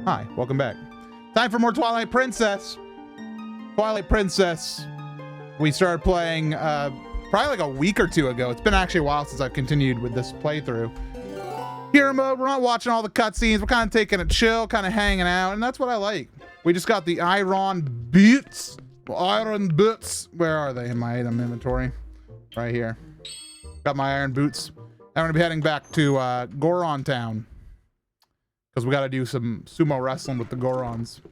Hi, welcome back. Time for more Twilight Princess. Twilight Princess. We started playing probably like a week or two ago. It's been actually a while since I've continued with this playthrough. Hero mode, we're not watching all the cutscenes. We're kind of taking it chill, kind of hanging out, and that's what I like. We just got the iron boots. Iron boots. Where are they in my item inventory? Right here. Got my iron boots. I'm gonna be heading back to Goron Town because we got to do some sumo wrestling with the Gorons.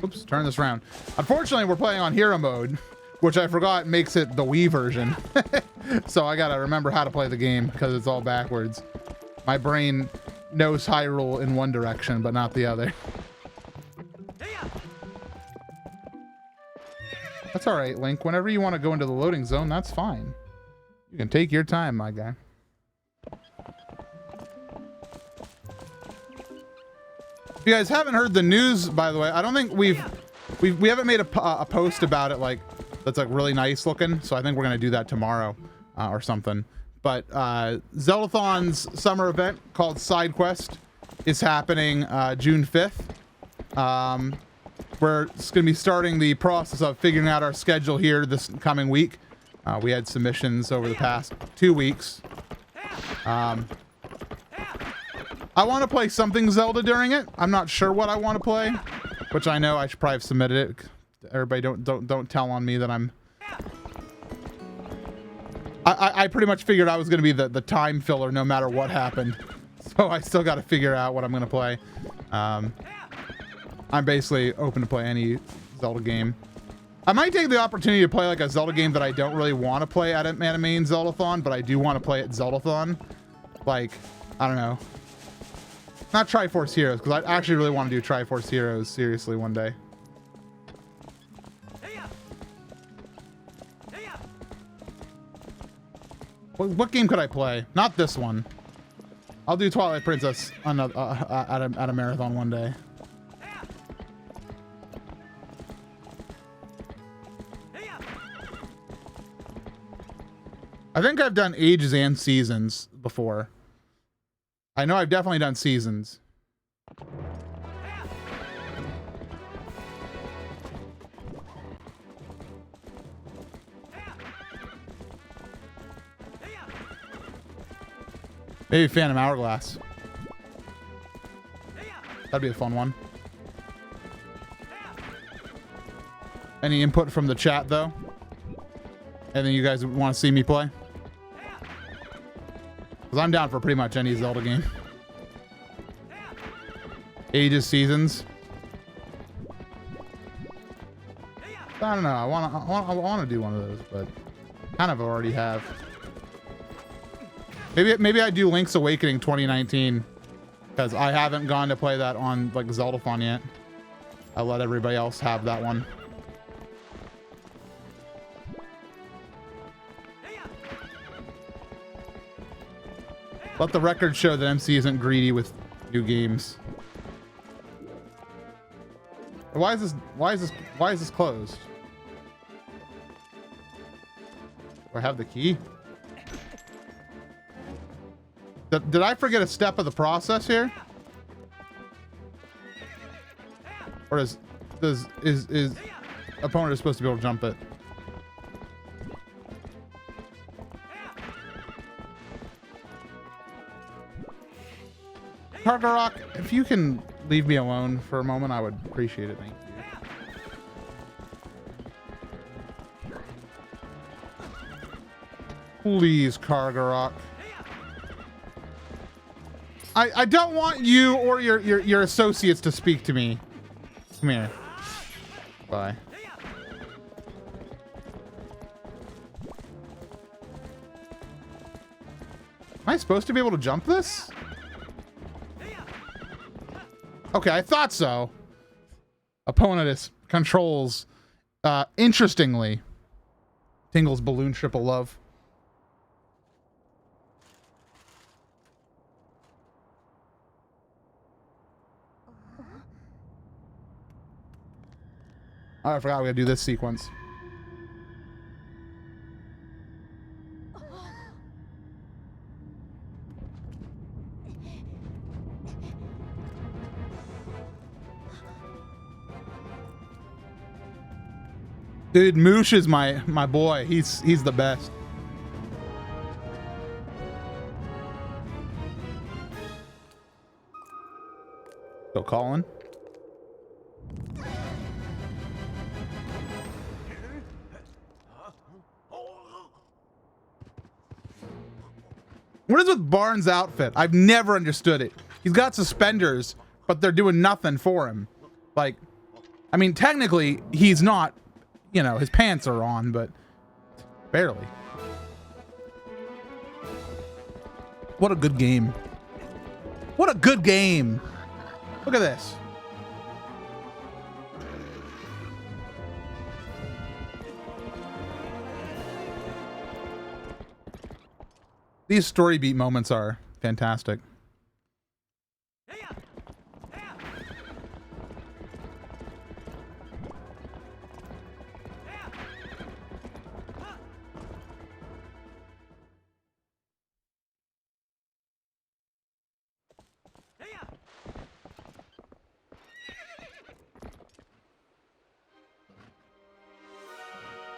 Oops, turn this around. Unfortunately, we're playing on hero mode, which I forgot makes it the Wii version. So I gotta remember how to play the game because it's all backwards. My brain knows Hyrule in one direction, but not the other. That's all right, Link. Whenever you want to go into the loading zone, that's fine. You can take your time, my guy. If you guys haven't heard the news, by the way, I don't think we haven't made a post about it like that's like really nice looking. So I think we're gonna do that tomorrow or something. But Zeldathon's summer event called Side Quest is happening June 5th. We're just going to be starting the process of figuring out our schedule here this coming week. We had submissions over the past 2 weeks. I want to play something Zelda during it. I'm not sure what I want to play, which I know I should probably have submitted it. Everybody don't tell on me that I pretty much figured I was going to be the time filler no matter what happened. So I still got to figure out what I'm going to play. I'm basically open to play any Zelda game. I might take the opportunity to play like a Zelda game that I don't really want to play at a main Zeldathon, but I do want to play at Zeldathon. Like, I don't know. Not Triforce Heroes, because I actually really want to do Triforce Heroes seriously one day. What game could I play? Not this one. I'll do Twilight Princess on at a marathon one day. I think I've done ages and seasons before. I know I've definitely done seasons. Maybe Phantom Hourglass. That'd be a fun one. Any input from the chat though? Anything you guys want to see me play? Because I'm down for pretty much any Zelda game. Ages, seasons. I don't know. I want to do one of those, but kind of already have. Maybe I do Link's Awakening 2019 because I haven't gone to play that on like Zeldathon yet. I let everybody else have that one. Let the record show that MC isn't greedy with new games. Why is this closed? Do I have the key? Did I forget a step of the process here? Or is opponent is supposed to be able to jump it? Kargarok, if you can leave me alone for a moment, I would appreciate it. Thank you. Please, Kargarok. I don't want you or your associates to speak to me. Come here. Bye. Am I supposed to be able to jump this? Okay, I thought so. Opponent is controls. Interestingly, Tingle's balloon triple love. Oh, I forgot we gotta do this sequence. Dude, Moosh is my boy. He's the best. Go Colin. What is with Barnes' outfit? I've never understood it. He's got suspenders, but they're doing nothing for him. Like, I mean, technically, he's not, you know, his pants are on, but barely. What a good game. What a good game. Look at this. These story beat moments are fantastic.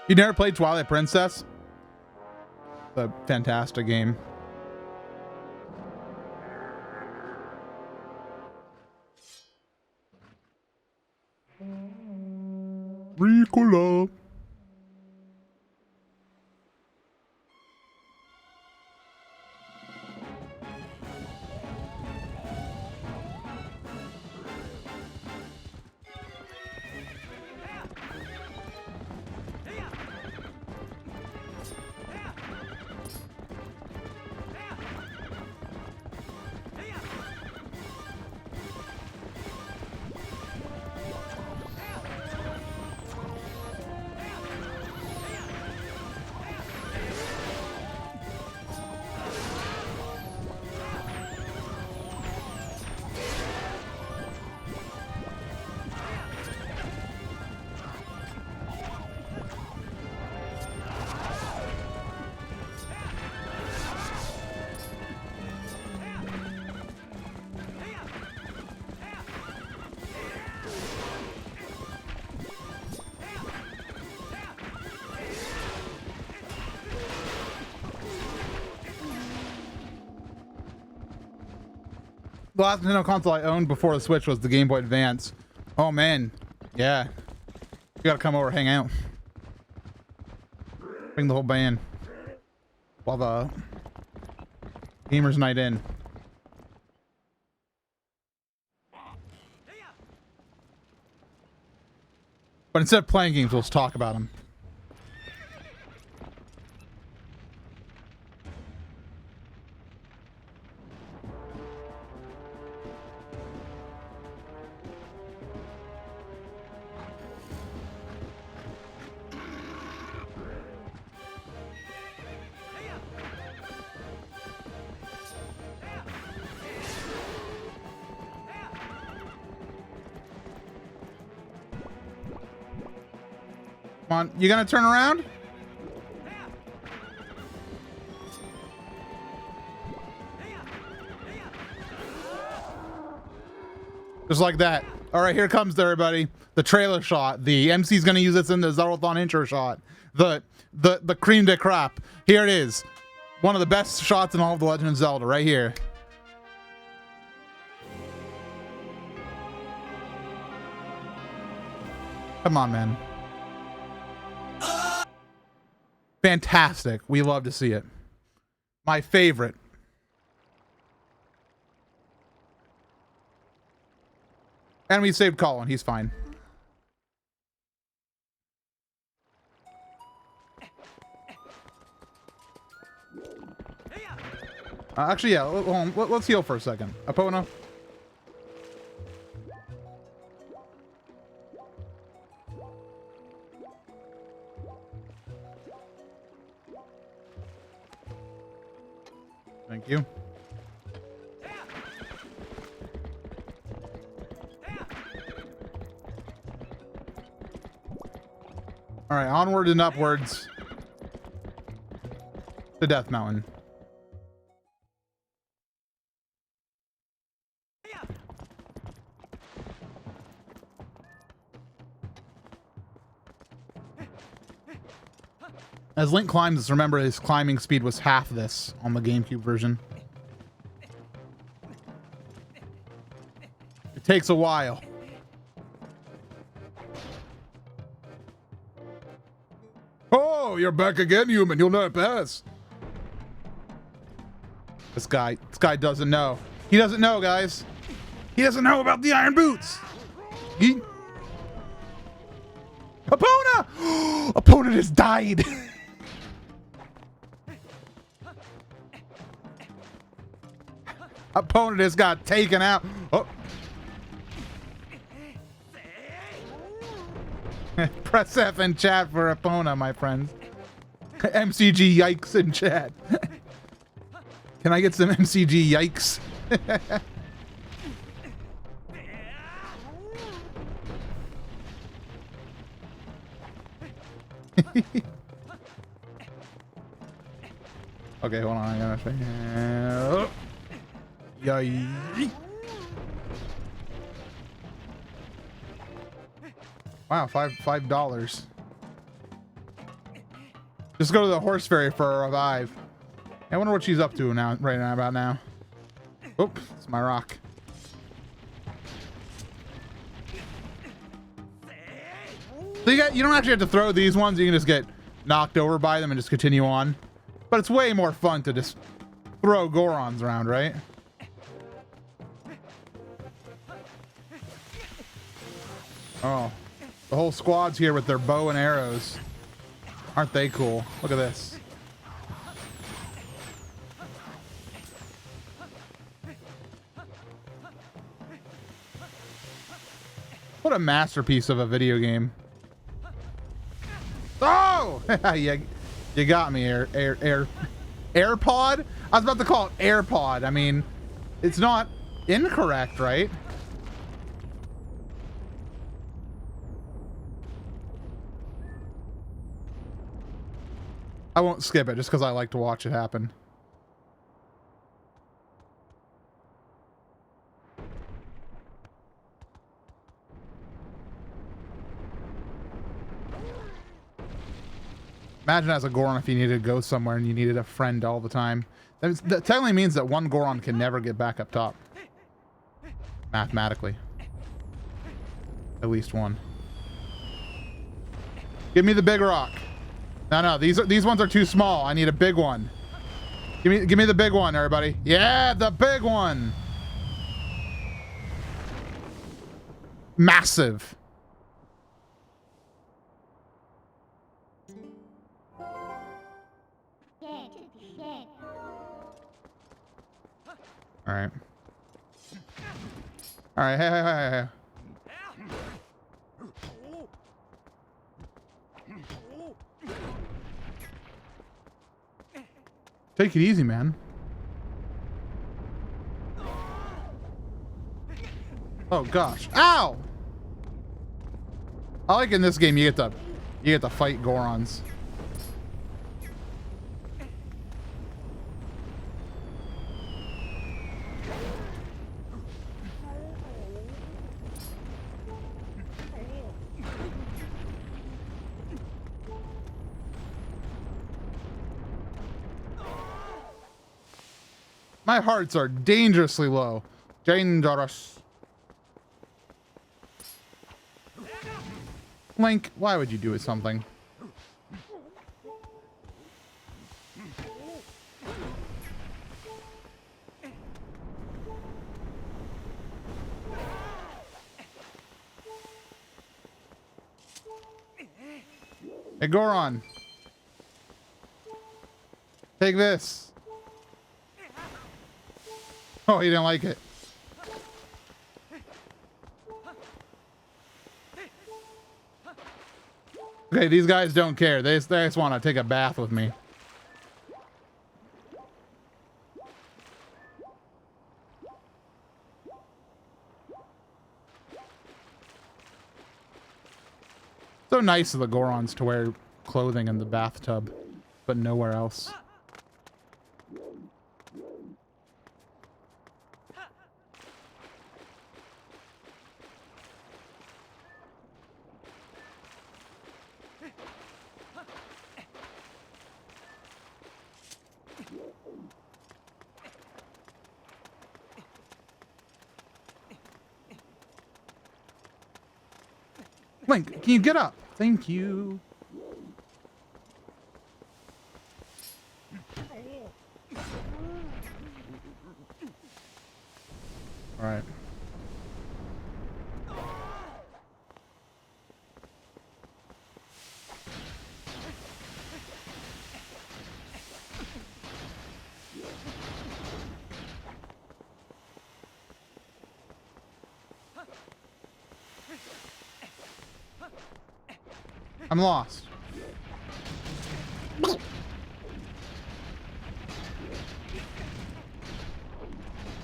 You never played Twilight Princess? A fantastic game. Ricola. The last Nintendo console I owned before the Switch was the Game Boy Advance. Oh man, yeah. You gotta come over, hang out. Bring the whole band. While the Gamers Night in. But instead of playing games, we'll just talk about them. Come on, you gonna turn around? Just like that. All right, here comes everybody. The trailer shot. The MC's gonna use this in the Zeldathon intro shot. The cream de crap. Here it is. One of the best shots in all of The Legend of Zelda, right here. Come on, man. Fantastic. We love to see it. My favorite. And we saved Colin. He's fine. Actually, yeah. Let's heal for a second. Epona. Thank you. All right, onward and upwards to Death Mountain. As Link climbs, remember his climbing speed was half this on the GameCube version. It takes a while. Oh, you're back again, human. You'll not pass. This guy doesn't know. He doesn't know, guys. He doesn't know about the iron boots. Epona! Opponent has died. Opponent has got taken out. Oh. Press F in chat for Epona, my friends. MCG yikes in chat. Can I get some MCG yikes? Okay, hold on. I gotta say. Yay. Wow, $5. Just go to the horse ferry for a revive. I wonder what she's up to now, right now, about now. Oop, it's my rock. So you don't actually have to throw these ones. You can just get knocked over by them and just continue on. But it's way more fun to just throw Gorons around, right? Oh, the whole squad's here with their bow and arrows. Aren't they cool? Look at this. What a masterpiece of a video game. Oh! you got me, AirPod? I was about to call it AirPod. I mean, it's not incorrect, right? I won't skip it just because I like to watch it happen. Imagine as a Goron if you needed to go somewhere and you needed a friend all the time. That technically means that one Goron can never get back up top. Mathematically. At least one. Give me the big rock. No, these ones are too small. I need a big one. Give me the big one, everybody. Yeah, the big one. Massive. All right. All right. Hey. Take it easy, man. Oh gosh. Ow! I like in this game you get to fight Gorons. My hearts are dangerously low. Dangerous. Link, why would you do something? Hey, Goron. Take this. Oh, he didn't like it. Okay, these guys don't care. They just want to take a bath with me. So nice of the Gorons to wear clothing in the bathtub, but nowhere else. Link, can you get up? Thank you. All right. I'm lost. See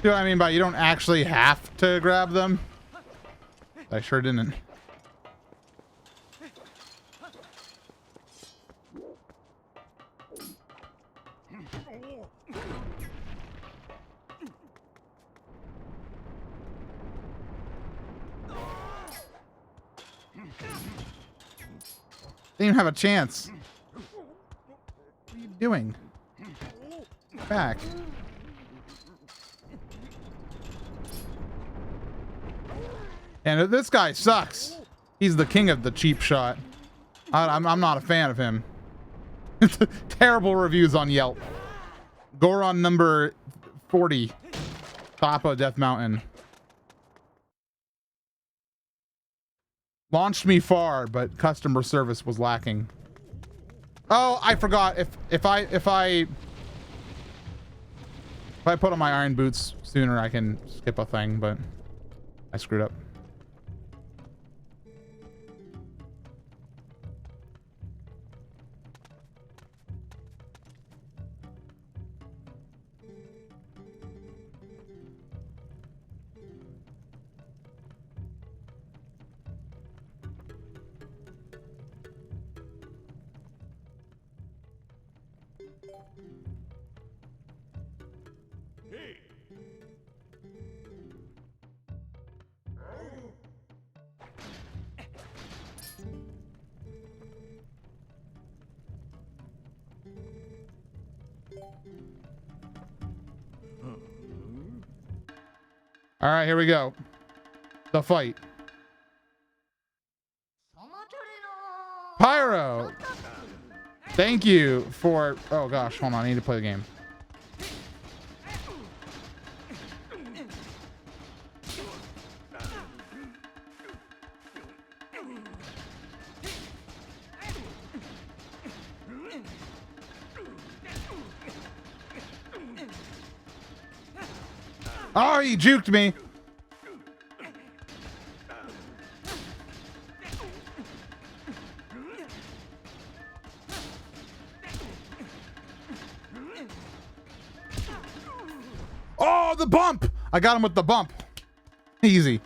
what I mean by you don't actually have to grab them? I sure didn't. Didn't even have a chance. What are you doing? Back. And this guy sucks. He's the king of the cheap shot. I'm not a fan of him. Terrible reviews on Yelp. Goron number 40. Top of Death Mountain. Launched me far, but customer service was lacking. Oh, I forgot. If I put on my iron boots sooner, I can skip a thing, but I screwed up. All right, here we go. The fight. Pyro! Thank you for... Oh gosh, hold on, I need to play the game. Oh, he juked me. Oh, the bump! I got him with the bump. Easy.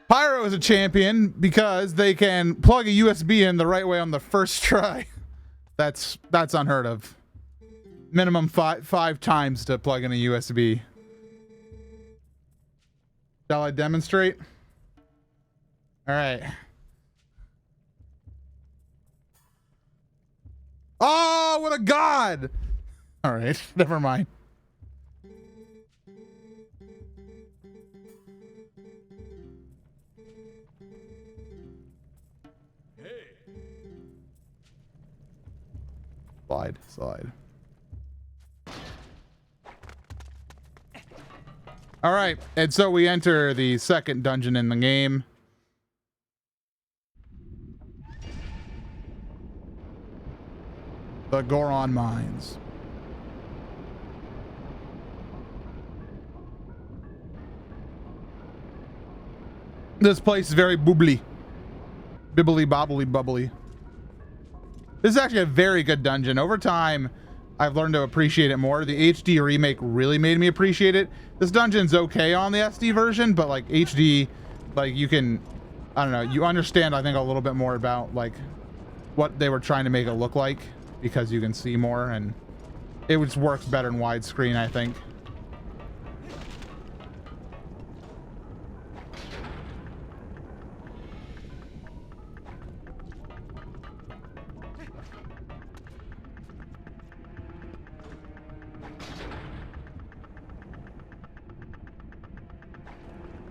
Pyro is a champion because they can plug a USB in the right way on the first try. That's unheard of. Minimum five times to plug in a USB. Shall I demonstrate? All right. Oh, what a god! All right, never mind. Slide. All right, and so we enter the second dungeon in the game. The Goron Mines. This place is very boobly. Bibbly bobbly bubbly. This is actually a very good dungeon. Over time, I've learned to appreciate it more. The HD remake really made me appreciate it. This dungeon's okay on the SD version, but like HD, like you can, I don't know, you understand, I think, a little bit more about like what they were trying to make it look like because you can see more, and it just works better in widescreen, I think.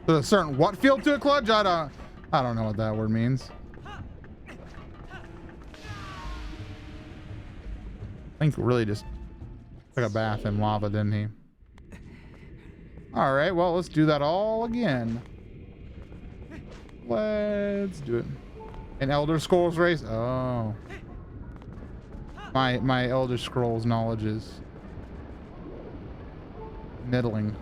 There's a certain what field to a clutch? I don't... I don't know what that word means. Link really just took a bath in lava, didn't he? All right, well, let's do that all again. Let's do it. An Elder Scrolls race? Oh. My Elder Scrolls knowledge is middling.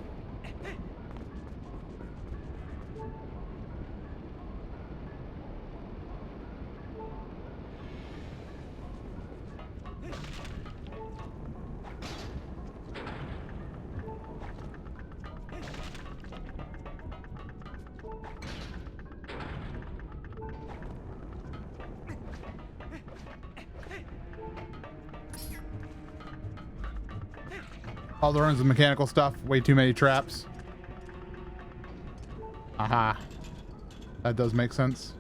All the runs of mechanical stuff, way too many traps. Aha. That does make sense.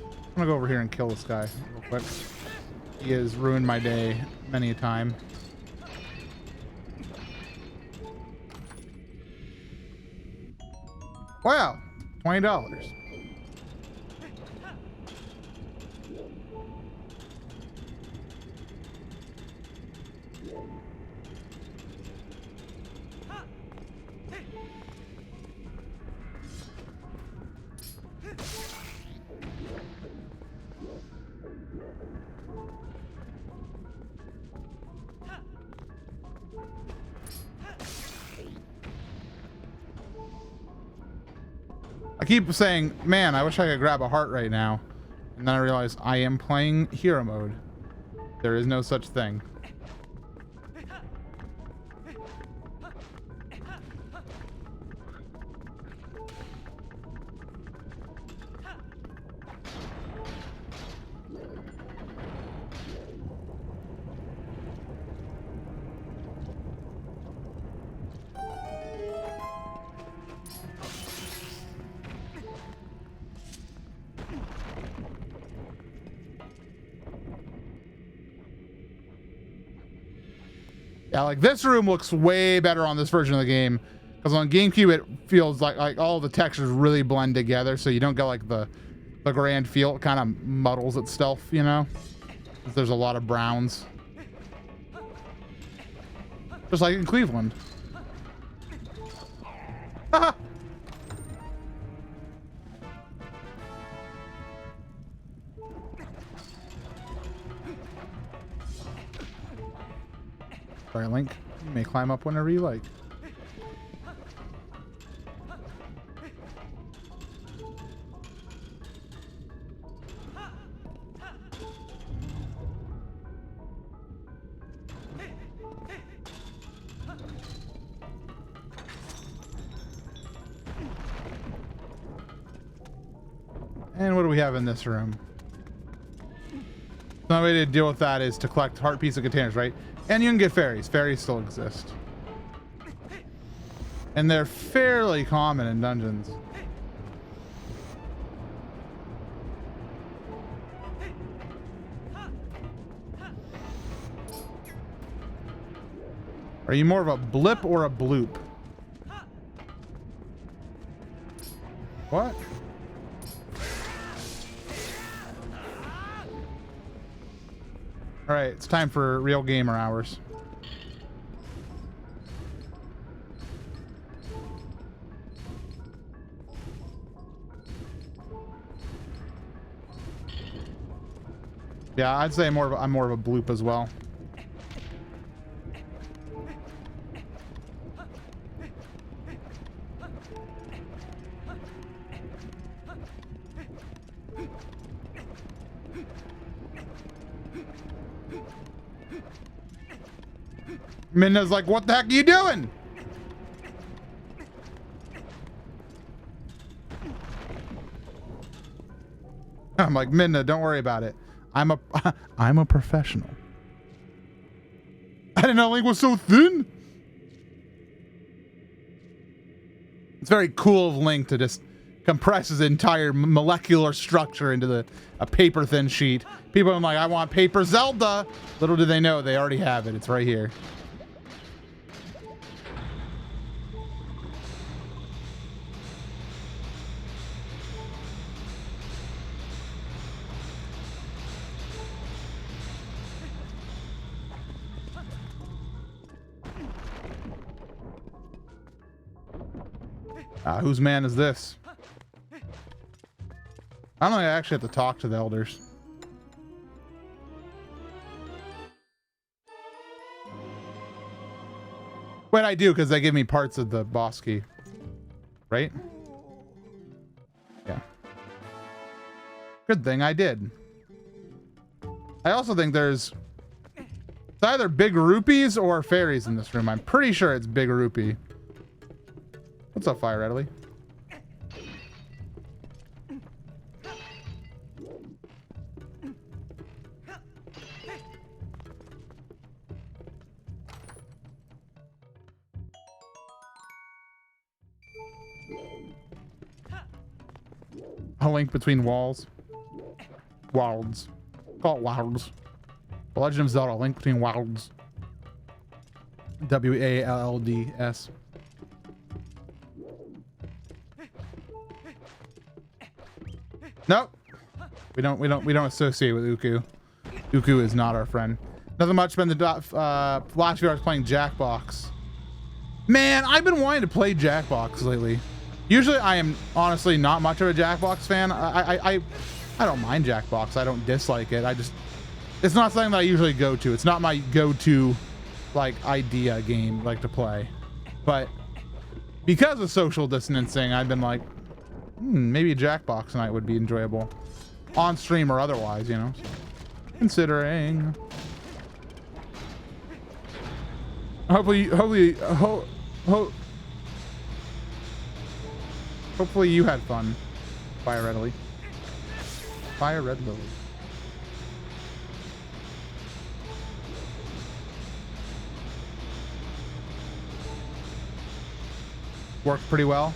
I'm gonna go over here and kill this guy real quick. He has ruined my day many a time. Wow, $20. I keep saying, man, I wish I could grab a heart right now. And then I realize I am playing hero mode. There is no such thing. Yeah, like this room looks way better on this version of the game, because on GameCube it feels like all the textures really blend together, so you don't get like the grand feel. It kind of muddles itself, you know. There's a lot of browns, just like in Cleveland. Sorry, Link. You may climb up whenever you like. And what do we have in this room? The only way to deal with that is to collect heart piece of containers, right? And you can get fairies. Fairies still exist. And they're fairly common in dungeons. Are you more of a blip or a bloop? What? All right, it's time for real gamer hours. Yeah, I'd say I'm more of a bloop as well. Minna's like, what the heck are you doing? I'm like, Minna, don't worry about it. I'm a professional. I didn't know Link was so thin. It's very cool of Link to just compress his entire molecular structure into a paper thin sheet. People are like, I want paper Zelda. Little do they know, they already have it. It's right here. Whose man is this? I don't think I actually have to talk to the elders. Wait, I do, because they give me parts of the boss key. Right? Yeah. Good thing I did. I also think there's it's either big rupees or fairies in this room. I'm pretty sure it's big rupee. What's up, Fire Readily? A link between walls. Wilds. Call it wilds. The Legend of Zelda, a link between wilds. W-A-L-L-D-S. Nope. We don't associate with Uku. Uku is not our friend. Nothing much. Been the last few hours playing Jackbox. Man, I've been wanting to play Jackbox lately. Usually I am honestly not much of a Jackbox fan. I don't mind Jackbox. I don't dislike it. It's not something that I usually go to. It's not my go-to like idea game like to play. But because of social distancing, I've been like, maybe a Jackbox night would be enjoyable. On stream or otherwise, you know. Considering. Hopefully you had fun. Fire Readily. Fire Red Lily. Worked pretty well.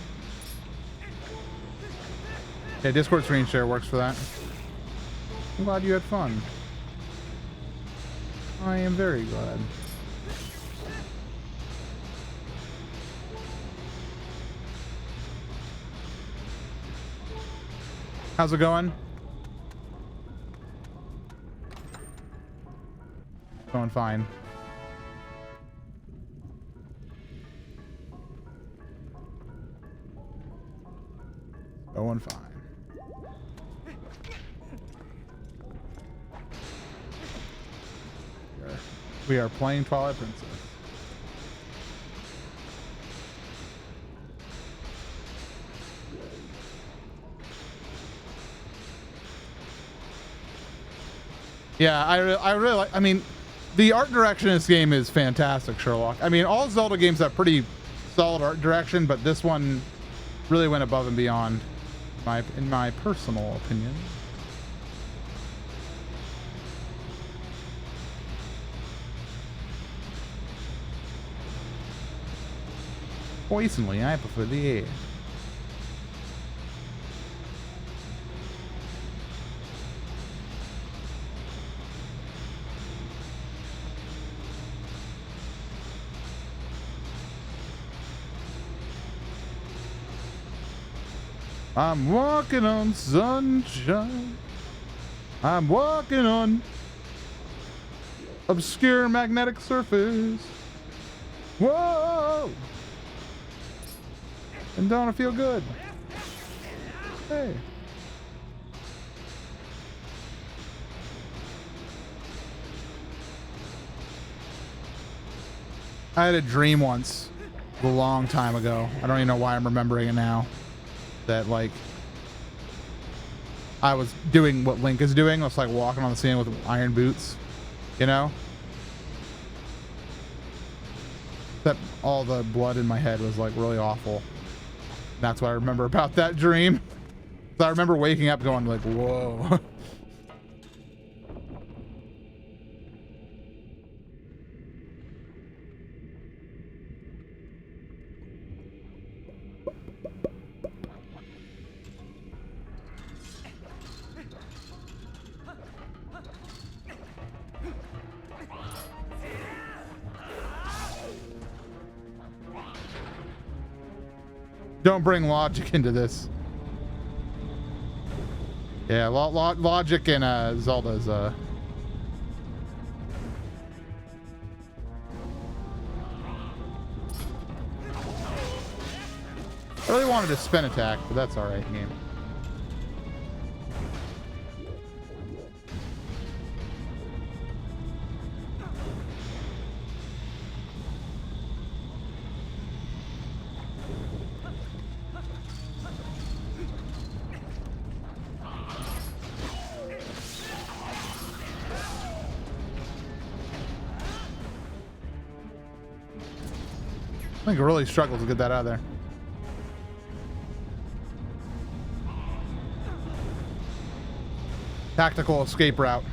Yeah, Discord screen share works for that. I'm glad you had fun. I am very glad. How's it going? Going fine. Going fine. We are playing Twilight Princess. Yeah, I really like, I mean, the art direction in this game is fantastic, Sherlock. I mean, all Zelda games have pretty solid art direction, but this one really went above and beyond, in my personal opinion. Poisonally, I prefer the air. I'm walking on sunshine. I'm walking on obscure magnetic surface. Whoa! And don't I feel good? Hey. I had a dream once, a long time ago. I don't even know why I'm remembering it now. That like I was doing what Link is doing. I was like walking on the sand with iron boots, you know? That all the blood in my head was like really awful. That's what I remember about that dream. So I remember waking up going like, whoa. Don't bring logic into this. Yeah, logic in Zelda's I really wanted a spin attack, but that's all right, game. I think I really struggled to get that out of there. Tactical escape route.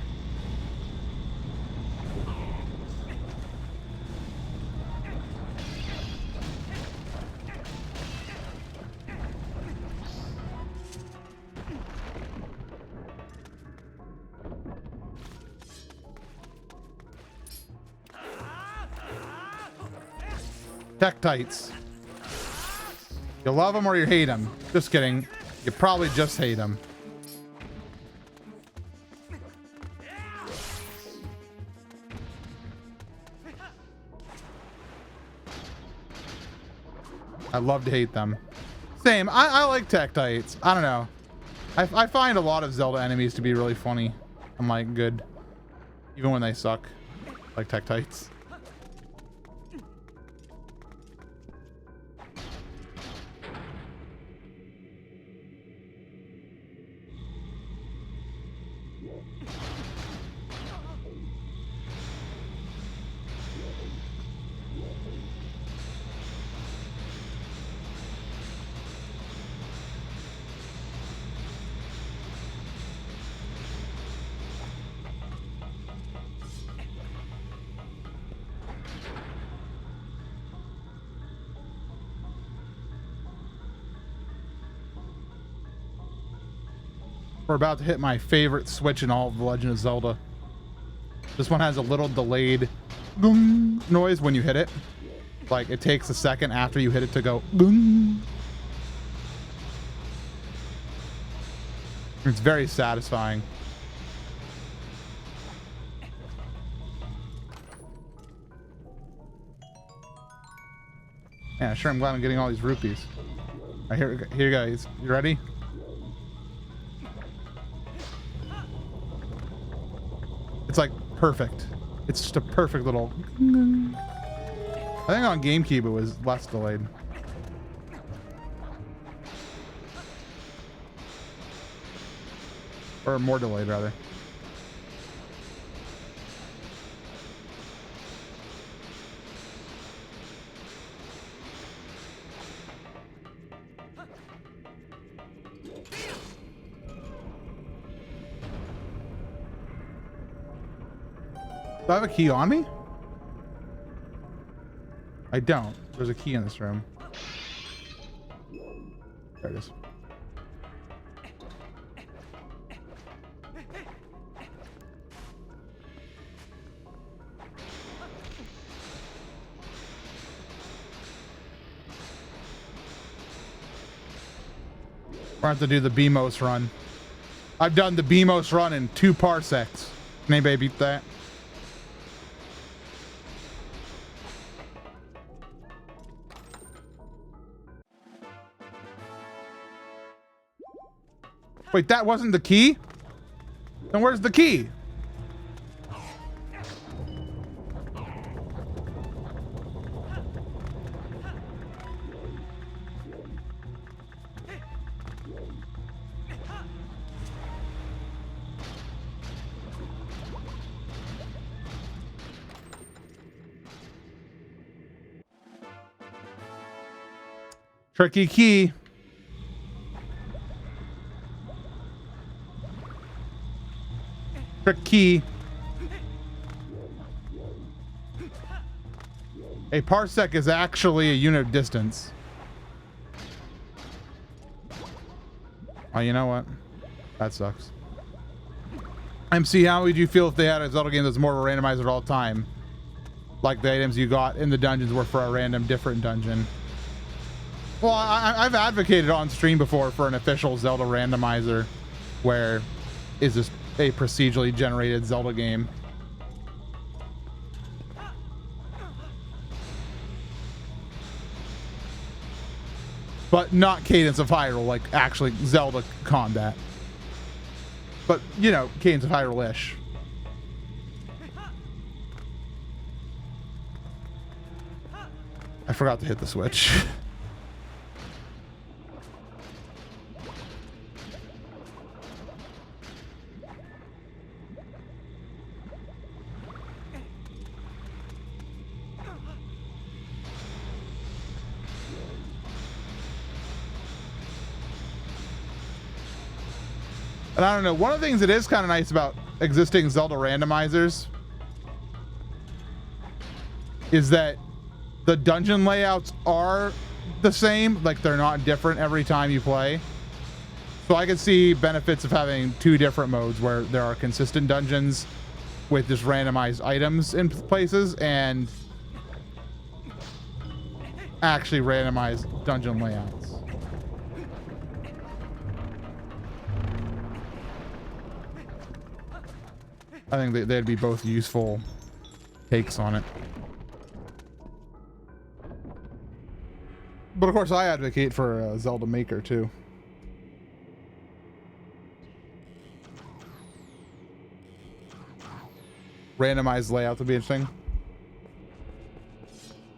Tektites. You love them or you hate them. Just kidding. You probably just hate them. I love to hate them. Same. I like Tektites. I don't know. I find a lot of Zelda enemies to be really funny. I'm like, good. Even when they suck. Like Tektites. We're about to hit my favorite switch in all of The Legend of Zelda. This one has a little delayed boom noise when you hit it. Like it takes a second after you hit it to go boom. It's very satisfying. Yeah, sure, I'm glad I'm getting all these rupees. All right, here you guys. You ready? It's like perfect. It's just a perfect little... I think on GameCube it was less delayed. Or more delayed, rather. Do I have a key on me? I don't. There's a key in this room. There it is. We're going to have to do the BMOS run. I've done the BMOS run in 2 parsecs. Can anybody beat that? Wait, that wasn't the key? Then where's the key? Tricky key. Key. A parsec is actually a unit of distance. Oh, you know what? That sucks. MC, how would you feel if they had a Zelda game that's more of a randomizer all time? Like the items you got in the dungeons were for a random different dungeon. Well, I've advocated on stream before for an official Zelda randomizer where is this a procedurally generated Zelda game. but not Cadence of Hyrule, like actually Zelda combat. But, you know, Cadence of Hyrule-ish. I forgot to hit the switch. And I don't know, one of the things that is kind of nice about existing Zelda randomizers is that the dungeon layouts are the same, like they're not different every time you play. So I can see benefits of having two different modes where there are consistent dungeons with just randomized items in places and actually randomized dungeon layouts. I think they'd be both useful takes on it. But of course, I advocate for a Zelda Maker too. Randomized layout would be interesting.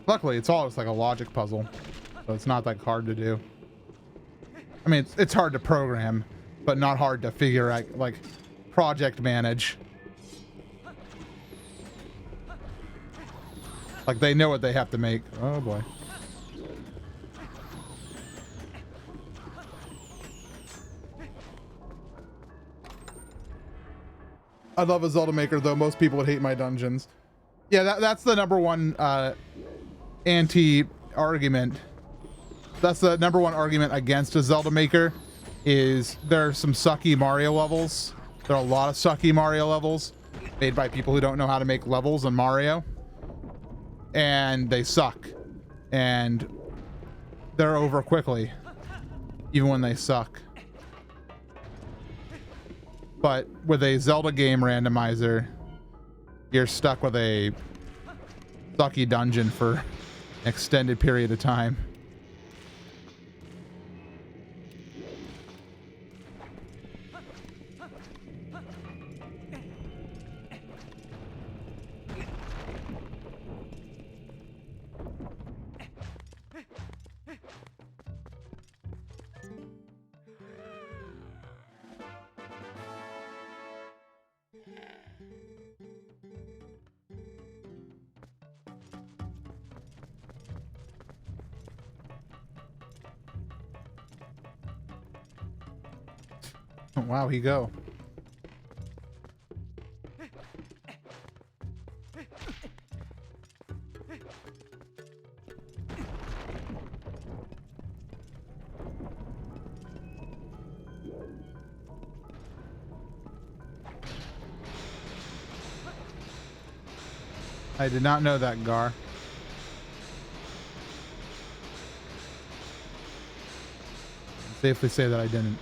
Luckily, it's all just like a logic puzzle, so it's not that hard to do. I mean, it's hard to program, but not hard to figure out, like project manage. Like they know what they have to make. Oh boy. I love a Zelda Maker, though most people would hate my dungeons. Yeah, that's the number one anti-argument. That's the number one argument against a Zelda Maker, is there are some sucky Mario levels. There are a lot of sucky Mario levels made by people who don't know how to make levels in Mario. And they suck. And they're over quickly, even when they suck. But with a Zelda game randomizer, you're stuck with a sucky dungeon for an extended period of time. Oh, wow, he go. I did not know that, Gar. Safely say that I didn't.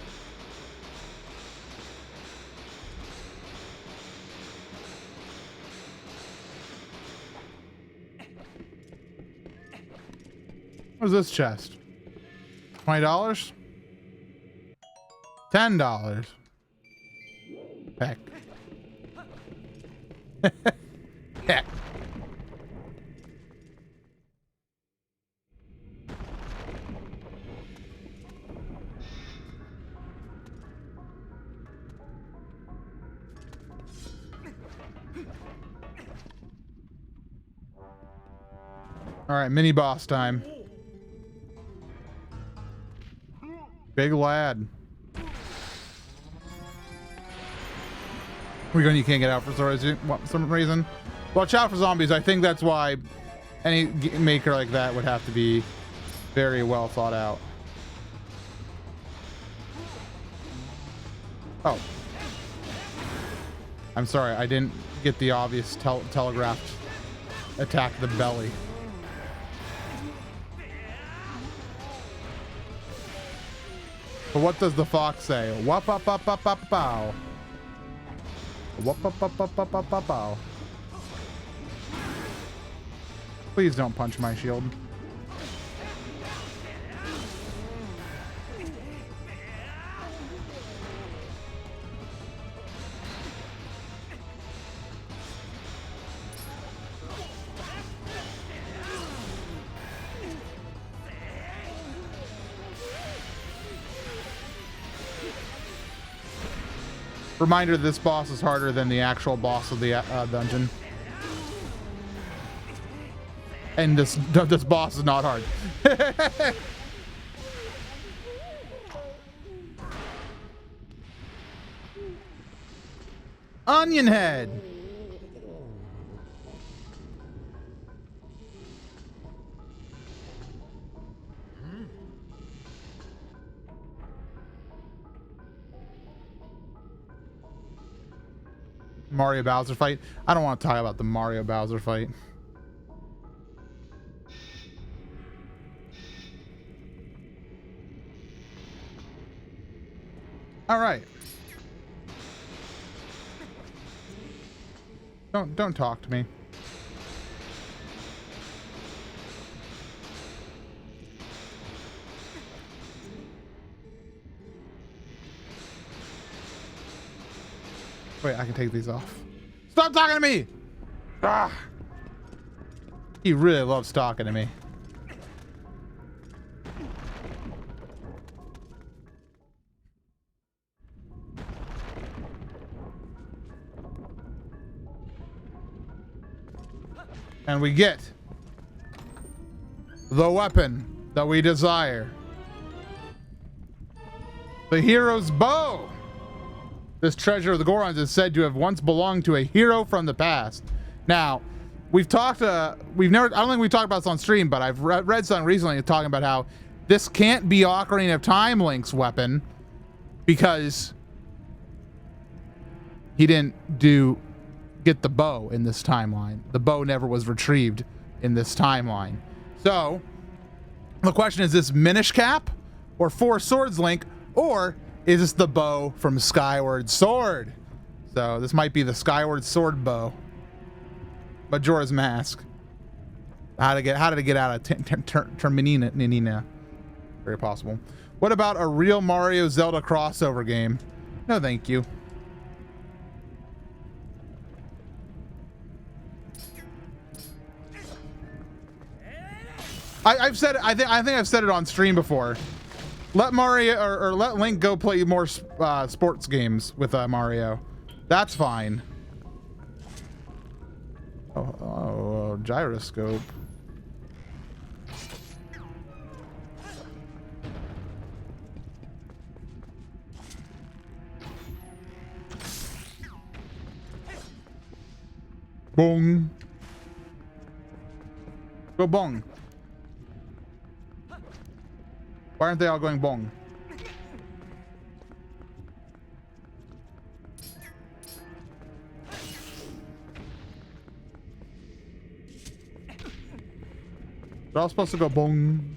What's this chest? $20? $10. Heck. Heck. All right, mini boss time. Big lad. We're going, you can't get out for some reason. Watch out for zombies. I think that's why any maker like that would have to be very well thought out. Oh. I'm sorry, I didn't get the obvious telegraphed attack the belly. But what does the fox say? Wop up up up up bow. Wop up up up up up up bow. Please don't punch my shield. Reminder, this boss is harder than the actual boss of the dungeon. And this boss is not hard. Onion head. Mario Bowser fight. I don't want to talk about the Mario Bowser fight. All right. Don't talk to me. Wait, I can take these off. Stop talking to me! Ah! He really loves talking to me. And we get the weapon that we desire. The hero's bow. This treasure of the Gorons is said to have once belonged to a hero from the past. Now, we've talked, I don't think we talked about this on stream, but I've read something recently talking about how this can't be Ocarina of Time Link's weapon because he didn't get the bow in this timeline. The bow never was retrieved in this timeline. So, the question is this Minish Cap or Four Swords Link, or is this the bow from Skyward Sword? So this might be the Skyward Sword bow. Majora's Mask. How did it get out of Terminina? Very possible. What about a real Mario Zelda crossover game? No, thank you. I've said it. I think I've said it on stream before. Let Mario or let Link go play more sports games with Mario. That's fine. Oh, gyroscope. Bong. Go bong. Why aren't they all going bong? They're all supposed to go bong.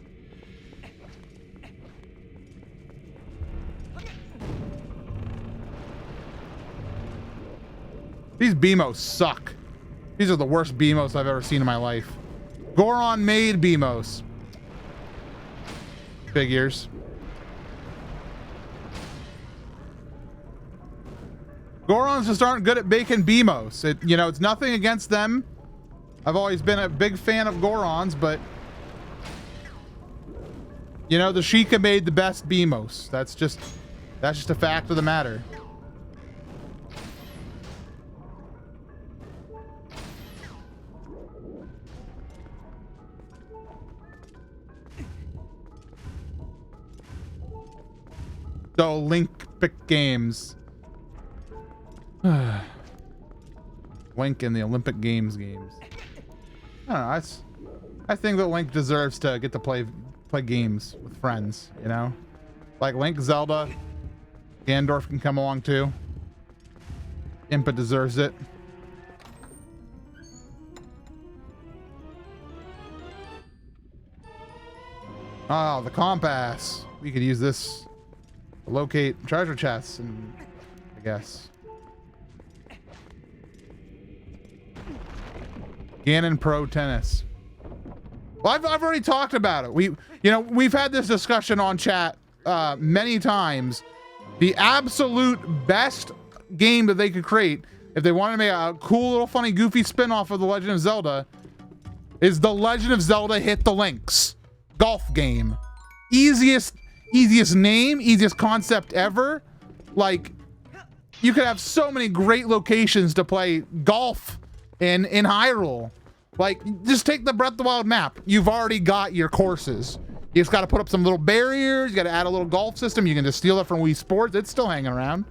These BMOs suck. These are the worst BMOs I've ever seen in my life. Goron made BMOs. Figures. Gorons just aren't good at making BMOs. It's nothing against them. I've always been a big fan of Gorons, but the Sheikah made the best BMOs. That's just a fact of the matter. So Olympic Games. Link in the Olympic Games. I don't know. I think that Link deserves to get to play games with friends, Like Link, Zelda, Gandorf can come along too. Impa deserves it. Oh, the compass. We could use this. Locate treasure chests, and I guess Ganon Pro Tennis. Well, I've already talked about it. We've had this discussion on chat many times. The absolute best game that they could create, if they wanted to make a cool little funny goofy spin-off of The Legend of Zelda, is The Legend of Zelda Hit the Links golf game. Easiest name, easiest concept ever. Like, you could have so many great locations to play golf in Hyrule. Like, just take the Breath of the Wild map. You've already got your courses. You just got to put up some little barriers. You got to add a little golf system. You can just steal it from Wii Sports. It's still hanging around.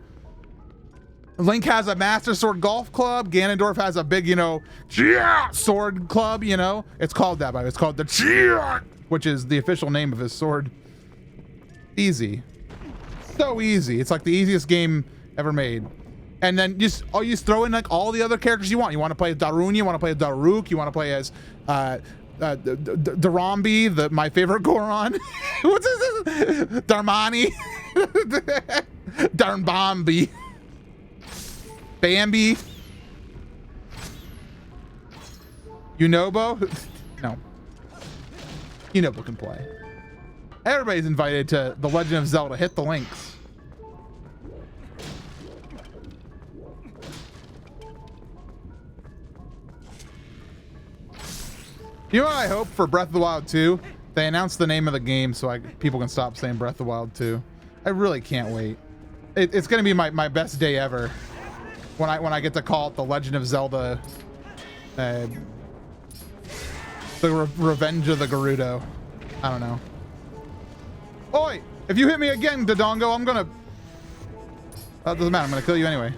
Link has a Master Sword Golf Club. Ganondorf has a big, you know, sword club, you know. It's called that, by the way. It's called the Chia, which is the official name of his sword. Easy. So easy. It's like the easiest game ever made. And then you just throw in like all the other characters you want. You want to play as Darun, you want to play as Daruk, you want to play as Darambi, my favorite Goron. What's this? Darmani. Darmbambi. Bambi. Yunobo? No. Yunobo can play. Everybody's invited to The Legend of Zelda. Hit the links. You know what I hope for Breath of the Wild 2? They announced the name of the game so people can stop saying Breath of the Wild 2. I really can't wait. It's gonna be my best day ever when I get to call it The Legend of Zelda, the Revenge of the Gerudo. I don't know. Oi! If you hit me again, Dodongo, I'm gonna... doesn't matter, I'm gonna kill you anyway.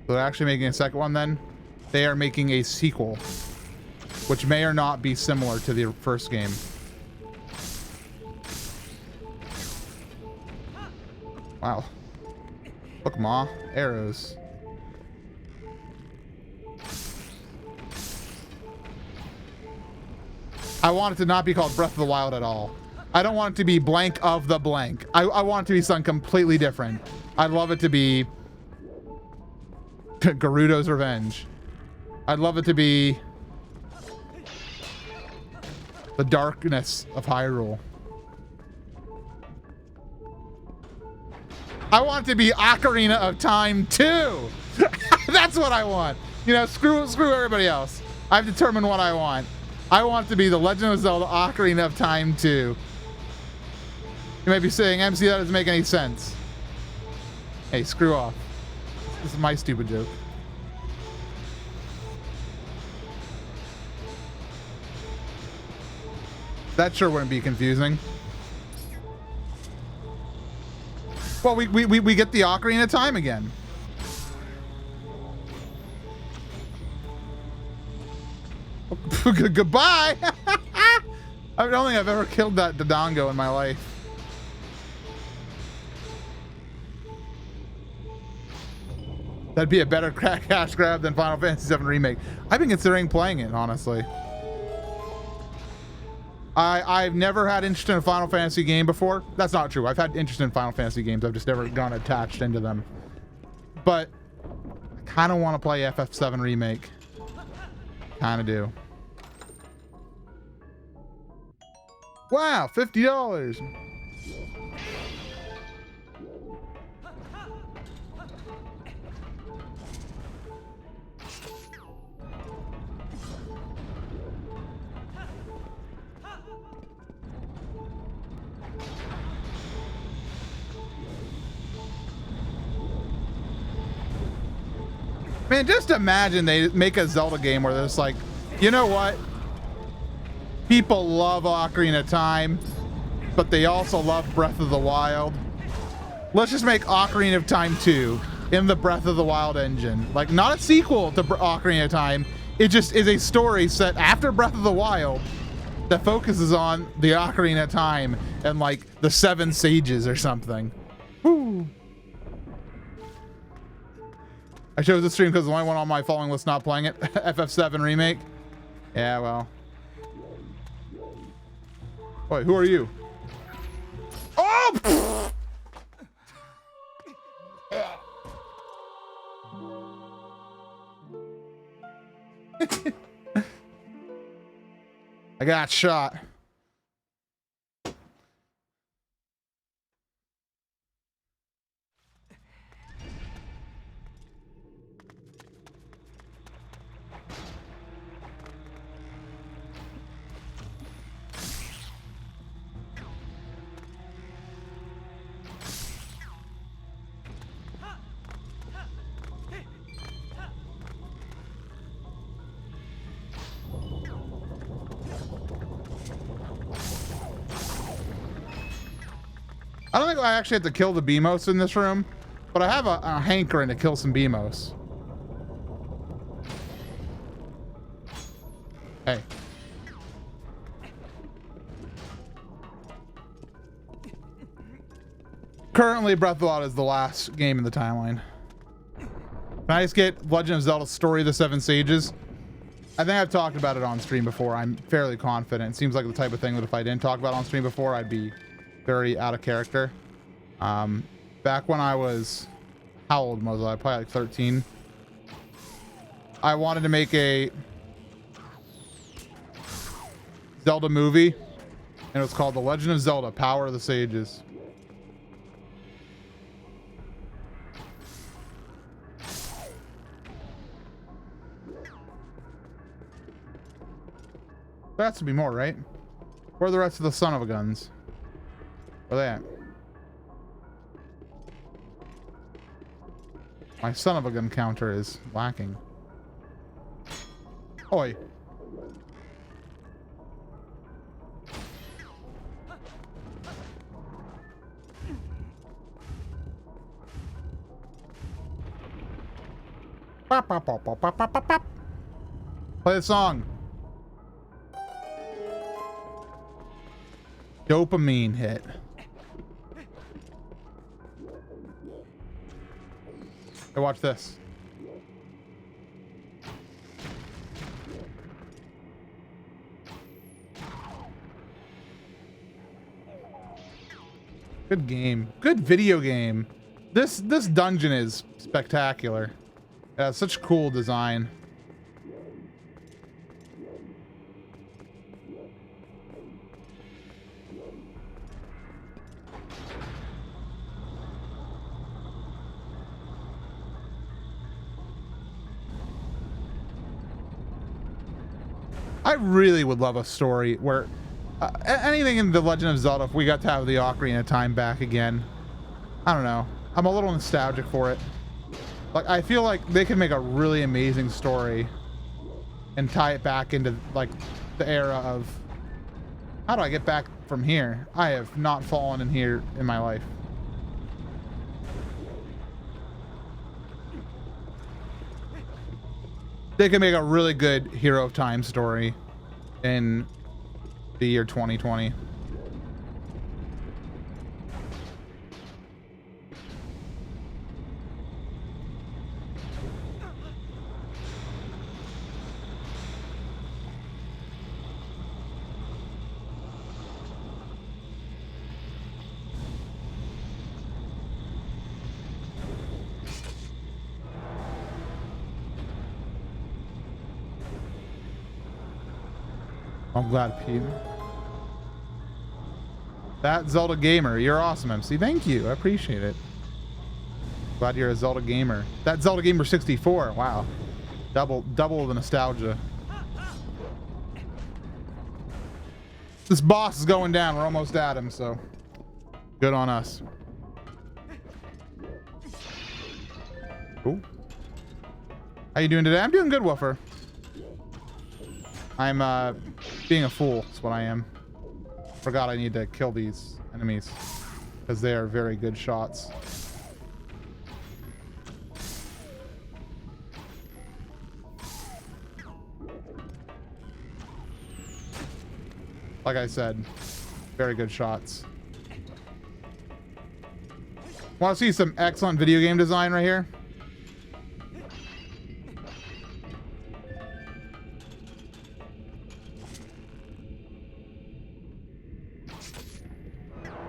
So they're actually making a second one then? They are making a sequel, which may or not be similar to the first game. Wow. Look, Ma. Arrows. I want it to not be called Breath of the Wild at all. I don't want it to be blank of the blank. I want it to be something completely different. I'd love it to be Gerudo's Revenge. I'd love it to be the Darkness of Hyrule. I want it to be Ocarina of Time 2. That's what I want. You know, screw everybody else. I've determined what I want. I want it to be The Legend of Zelda Ocarina of Time 2. You may be saying, MC, that doesn't make any sense. Hey, screw off. This is my stupid joke. That sure wouldn't be confusing. Well, we get the Ocarina of Time again. Goodbye. I don't think I've ever killed that Dodongo in my life. That'd be a better cash grab than Final Fantasy VII Remake. I've been considering playing it, honestly. I've never had interest in a Final Fantasy game before. That's not true. I've had interest in Final Fantasy games. I've just never gone attached into them. But I kind of want to play FF7 Remake. Kind of do. Wow, $50. Man, just imagine they make a Zelda game where there's like, you know what? People love Ocarina of Time, but they also love Breath of the Wild. Let's just make Ocarina of Time 2 in the Breath of the Wild engine. Like, not a sequel to Ocarina of Time. It just is a story set after Breath of the Wild that focuses on the Ocarina of Time and like the 7 sages or something. Woo. I chose the stream because the only one on my following list not playing it. FF7 Remake. Yeah, well. Wait, who are you? Oh! I got shot. I don't think I actually have to kill the Beamos in this room, but I have a hankering to kill some Beamos. Hey. Currently, Breath of the Wild is the last game in the timeline. Can I just get Legend of Zelda Story of the Seven Sages? I think I've talked about it on stream before. I'm fairly confident. It seems like the type of thing that if I didn't talk about on stream before, I'd be very out of character. Back when I was... How old was I? Probably like 13. I wanted to make a Zelda movie, and it was called The Legend of Zelda: Power of the Sages. There has to be more, right? Where are the rest of the son of a guns? Where are they at? My son of a gun counter is lacking. Oi. Pop, pop, pop, pop, pop, pop, pop. Play the song. Dopamine hit. Hey, watch this. Good game. Good video game. This dungeon is spectacular. It has such cool design. I really would love a story where anything in The Legend of Zelda, if we got to have the Ocarina of Time back again. I don't know. I'm a little nostalgic for it. Like, I feel like they could make a really amazing story and tie it back into, like, the era of, how do I get back from here? I have not fallen in here in my life. They can make a really good Hero of Time story in the year 2020. I'm glad, Pete. That Zelda gamer, you're awesome, MC. Thank you, I appreciate it. Glad you're a Zelda gamer. That Zelda gamer 64, wow. Double the nostalgia. This boss is going down. We're almost at him, so good on us. Ooh. How you doing today? I'm doing good, Woofer. I'm being a fool, is what I am. Forgot I need to kill these enemies because they are very good shots. Like I said, very good shots. Want to see some excellent video game design right here?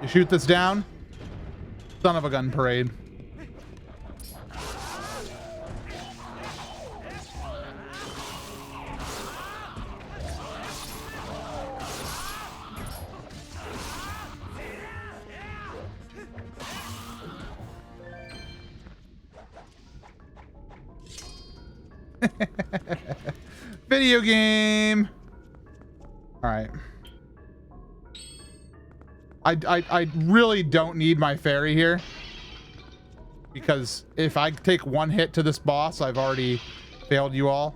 You shoot this down? Son of a gun parade. Video game. All right. I really don't need my fairy here, because if I take one hit to this boss, I've already failed you all,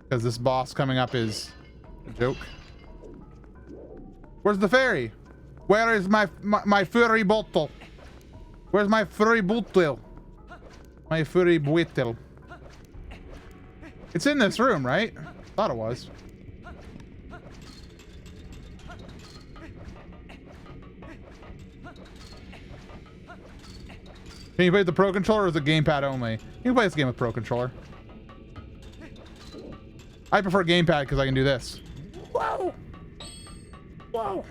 because this boss coming up is a joke. Where's the fairy? Where is my furry bottle? Where's my furry bottle? My furry bottle. It's in this room, right? Thought it was. Can you play with the Pro Controller or is it gamepad only? You can play this game with Pro Controller. I prefer gamepad because I can do this. Whoa! Whoa!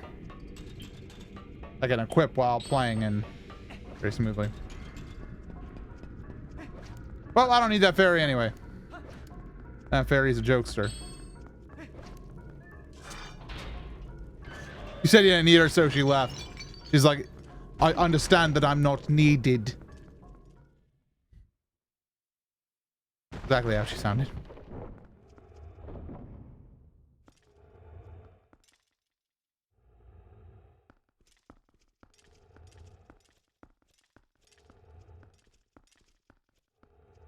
I can equip while playing and very smoothly. Well, I don't need that fairy anyway. That fairy's a jokester. You said you didn't need her, so she left. She's like, I understand that I'm not needed. Exactly how she sounded.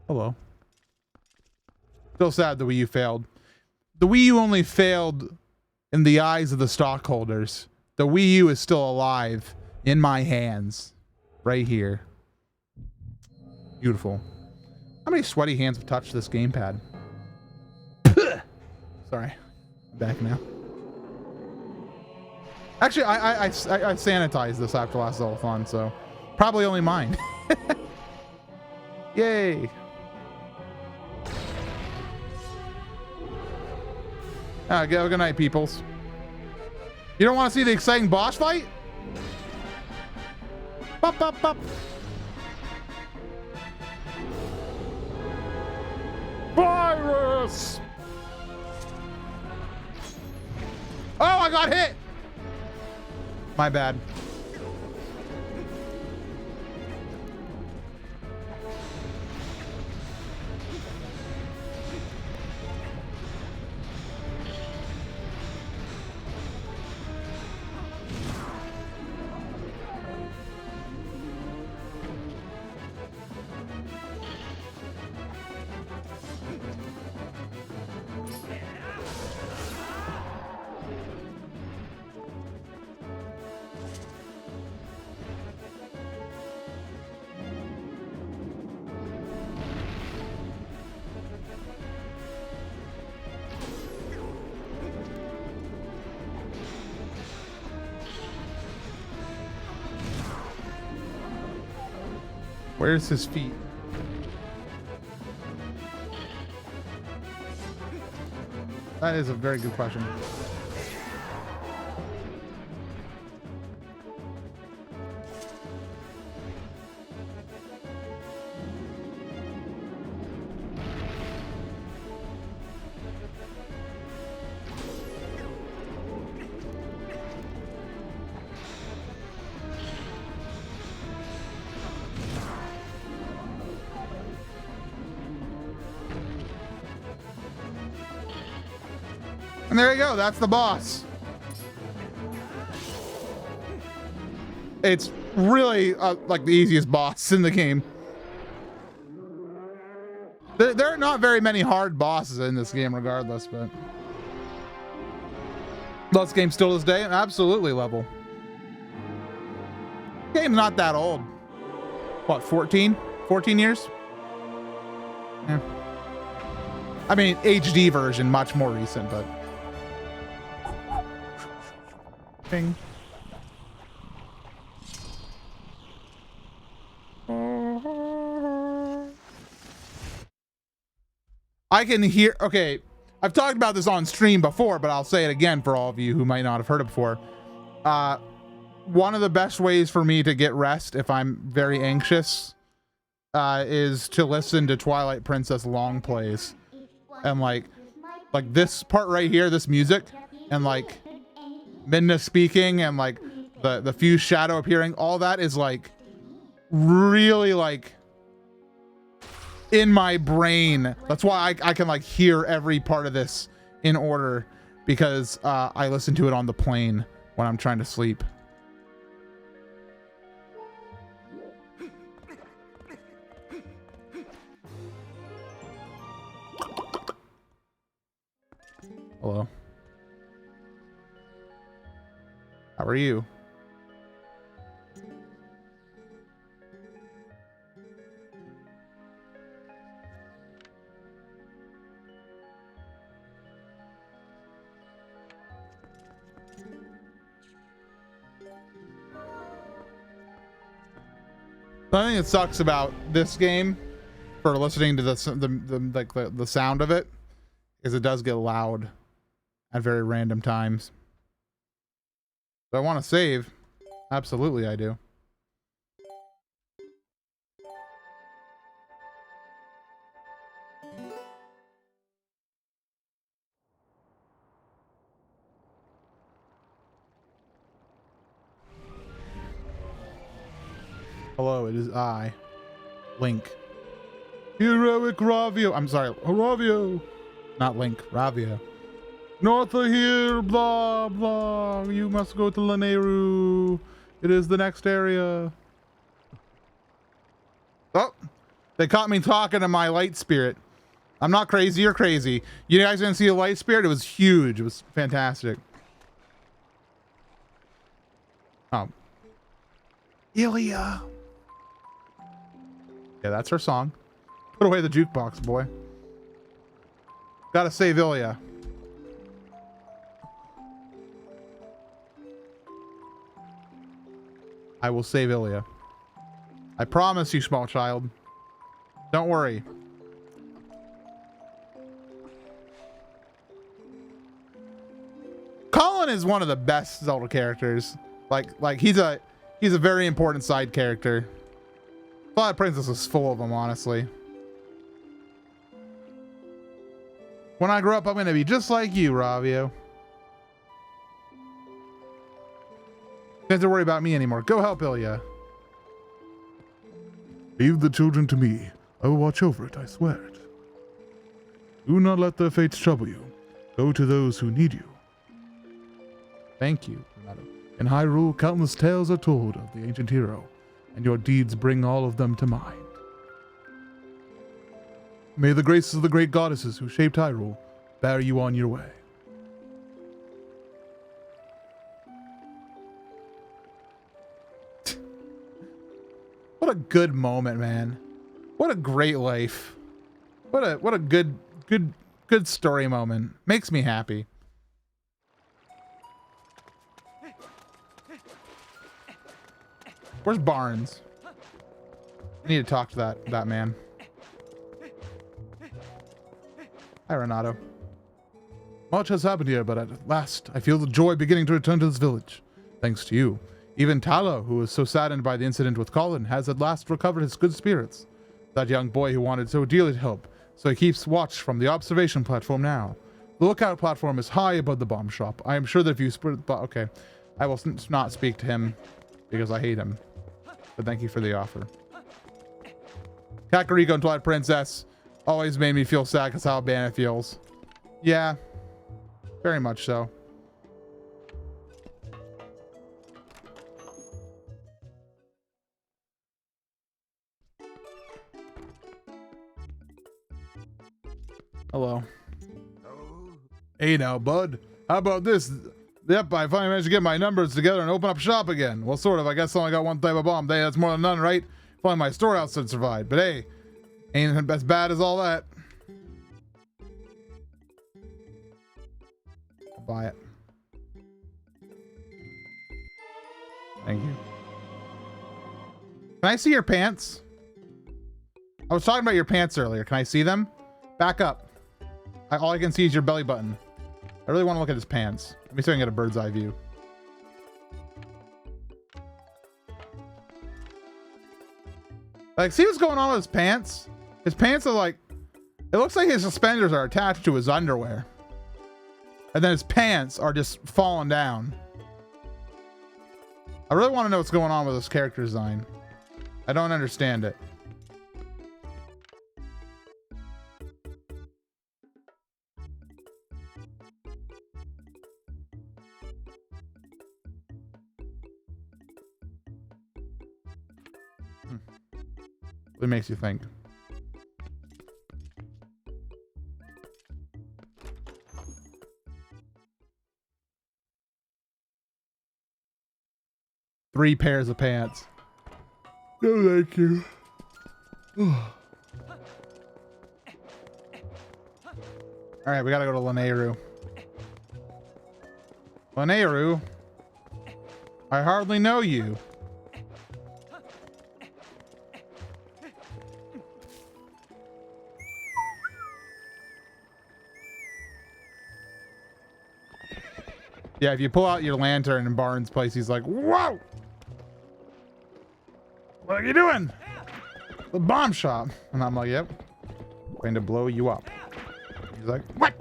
Hello. Still sad the Wii U failed. The Wii U only failed in the eyes of the stockholders. The Wii U is still alive in my hands. Right here. Beautiful. How many sweaty hands have touched this gamepad? Sorry. I'm back now. Actually, I sanitized this after last Zelda-thon, so probably only mine. Yay. Good night, peoples. You don't want to see the exciting boss fight? Bop, bop, bop. Virus! Oh, I got hit! My bad. Where's his feet? That is a very good question. And there you go, that's the boss. It's really like the easiest boss in the game. There are not very many hard bosses in this game regardless, but this game still to this day, absolutely level. Game's not that old. What, 14? 14 years? Yeah. I mean, HD version, much more recent, but Ping. I can hear, okay, I've talked about this on stream before, but I'll say it again for all of you who might not have heard it before. One of the best ways for me to get rest if I'm very anxious is to listen to Twilight Princess long plays. And like this part right here, this music, and like Midna speaking and like the fused shadow appearing, all that is like really like in my brain. That's why I can like hear every part of this in order, because I listen to it on the plane when I'm trying to sleep. Hello. How are you? The thing that sucks about this game for listening to the sound of it is it does get loud at very random times. Do I want to save? Absolutely I do. Hello, it is I, Link. Heroic Ravio. I'm sorry, Ravio. Not Link, Ravio. North of here, blah, blah. You must go to Lanayru. It is the next area. Oh, they caught me talking to my light spirit. I'm not crazy, you're crazy. You guys didn't see the light spirit? It was huge. It was fantastic. Oh. Ilya. Yeah, that's her song. Put away the jukebox, boy. Gotta save Ilya. I will save Ilya. I promise you, small child. Don't worry. Colin is one of the best Zelda characters. Like he's a very important side character. Twilight Princess is full of them, honestly. When I grow up, I'm gonna be just like you, Ravio. Don't have to worry about me anymore. Go help Ilya. Leave the children to me. I will watch over it, I swear it. Do not let their fates trouble you. Go to those who need you. Thank you, Renato. In Hyrule, countless tales are told of the ancient hero, and your deeds bring all of them to mind. May the graces of the great goddesses who shaped Hyrule bear you on your way. What a good moment, man. What a great life. What a good story moment. Makes me happy. Where's Barnes? I need to talk to that man. Hi, Renato. Much has happened here, but at last I feel the joy beginning to return to this village. Thanks to you. Even Talo, who was so saddened by the incident with Colin, has at last recovered his good spirits. That young boy who wanted so dearly to help, so he keeps watch from the observation platform now. The lookout platform is high above the bomb shop. I am sure that if you okay, I will not speak to him because I hate him. But thank you for the offer. Kakariko and Twilight Princess always made me feel sad because how bad it feels. Yeah, very much so. Hello. Hey now, bud. How about this? Yep, I finally managed to get my numbers together and open up shop again. Well, sort of. I guess I only got one type of bomb. Hey, that's more than none, right? If only my storehouse had survived. But hey, ain't as bad as all that. I'll buy it. Thank you. Can I see your pants? I was talking about your pants earlier. Can I see them? Back up. All I can see is your belly button. I really want to look at his pants. Let me see if I can get a bird's eye view. Like, see what's going on with his pants? His pants are like, it looks like his suspenders are attached to his underwear. And then his pants are just falling down. I really want to know what's going on with this character design. I don't understand it. It makes you think. Three pairs of pants. No, thank you. All right, we gotta go to Lanayru. Lanayru? I hardly know you. Yeah, if you pull out your lantern in Barnes' place, he's like, whoa! What are you doing? The bomb shop. And I'm like, yep. Going to blow you up. He's like, what?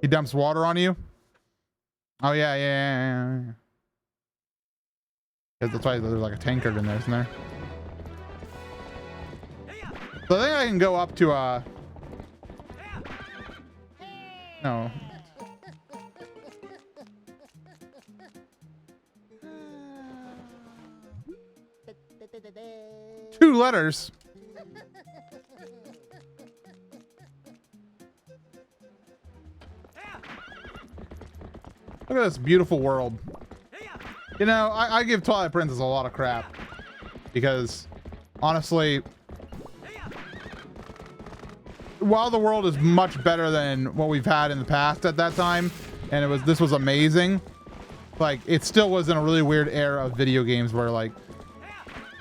He dumps water on you? Oh, yeah. That's why there's like a tankard in there, isn't there? So I think I can go up to, no. 2 letters. Look at this beautiful world. You know, I give Twilight Princess a lot of crap because honestly, while the world is much better than what we've had in the past at that time, and this was amazing, like it still was in a really weird era of video games where like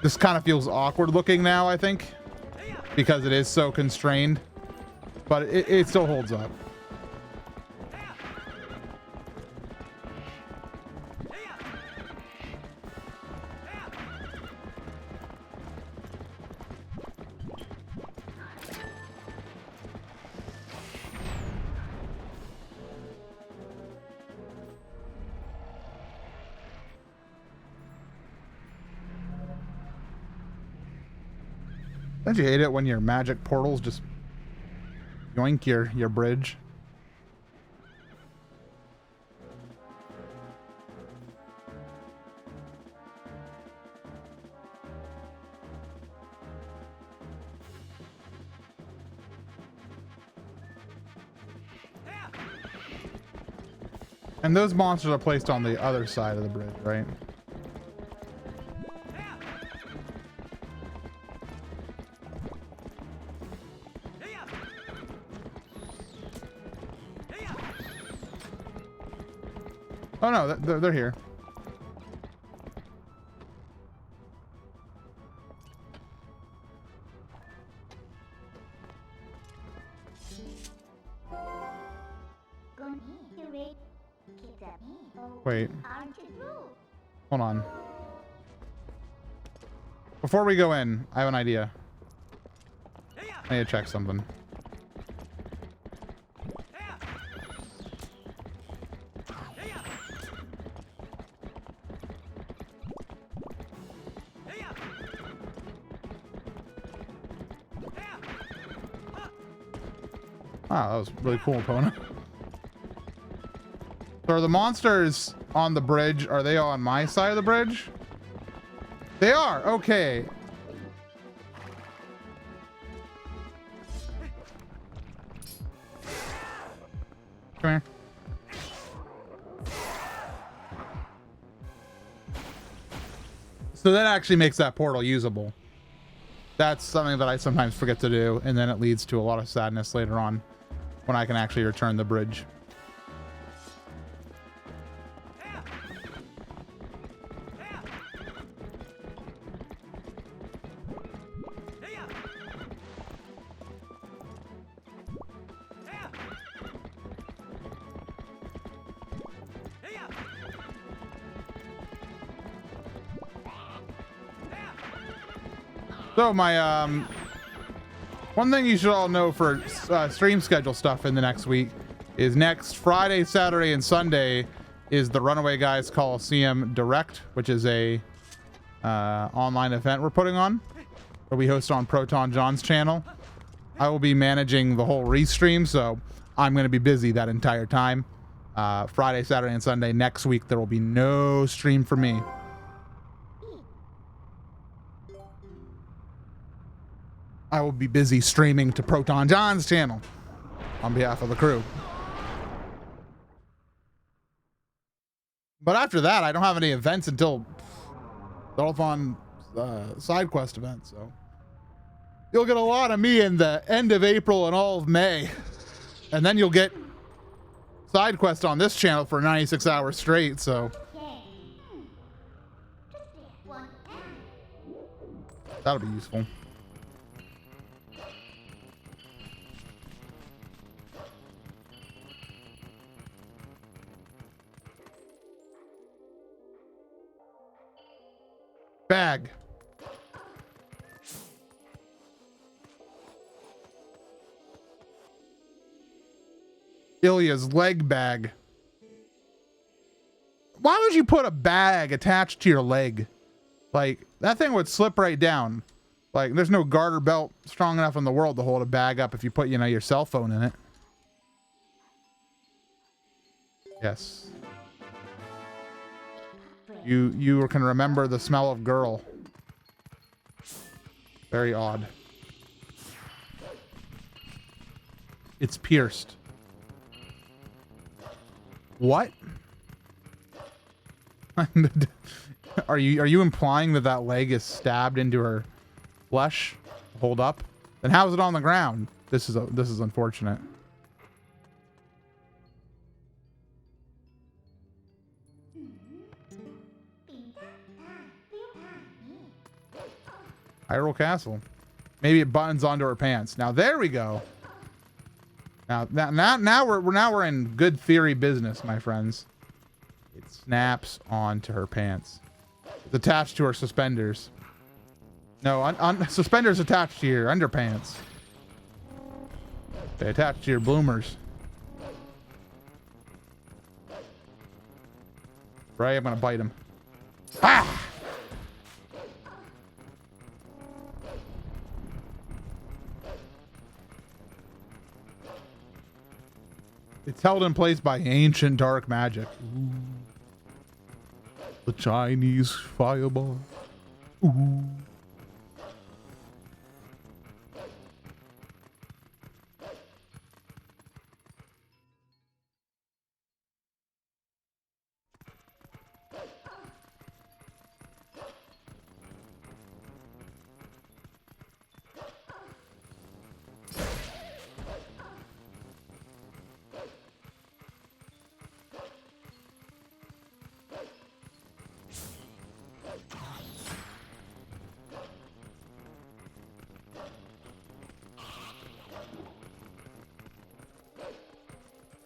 this kind of feels awkward looking now, I think, because it is so constrained, but it still holds up. Don't you hate it when your magic portals just yoink your bridge? And those monsters are placed on the other side of the bridge, right? Oh no, they're here. Wait. Hold on. Before we go in, I have an idea. I need to check something. Wow, that was really cool, opponent. So are the monsters on the bridge, are they on my side of the bridge? They are, okay. Come here. So that actually makes that portal usable. That's something that I sometimes forget to do, and then it leads to a lot of sadness later on when I can actually return the bridge. So my one thing you should all know for stream schedule stuff in the next week is next Friday, Saturday, and Sunday is the Runaway Guys Coliseum Direct, which is a online event we're putting on that we host on Proton John's channel. I will be managing the whole restream, so I'm going to be busy that entire time. Friday, Saturday, and Sunday next week there will be no stream for me. I will be busy streaming to Proton John's channel on behalf of the crew. But after that, I don't have any events until the Dolphon side quest event, so you'll get a lot of me in the end of April and all of May. And then you'll get side quest on this channel for 96 hours straight, so that'll be useful. Bag. Ilya's leg bag. Why would you put a bag attached to your leg? Like, that thing would slip right down. Like, there's no garter belt strong enough in the world to hold a bag up if you put, you know, your cell phone in it. Yes. You can remember the smell of girl. Very odd. It's pierced. What? Are you implying that that leg is stabbed into her flesh? Hold up. Then how is it on the ground? This is unfortunate. Hyrule Castle. Maybe it buttons onto her pants. Now there we go. Now we're in good theory business, my friends. It snaps onto her pants. It's attached to her suspenders. No, suspenders attached to your underpants. They attach to your bloomers. Right, I'm gonna bite him. Ah! It's held in place by ancient dark magic. Ooh. The Chinese fireball. Ooh.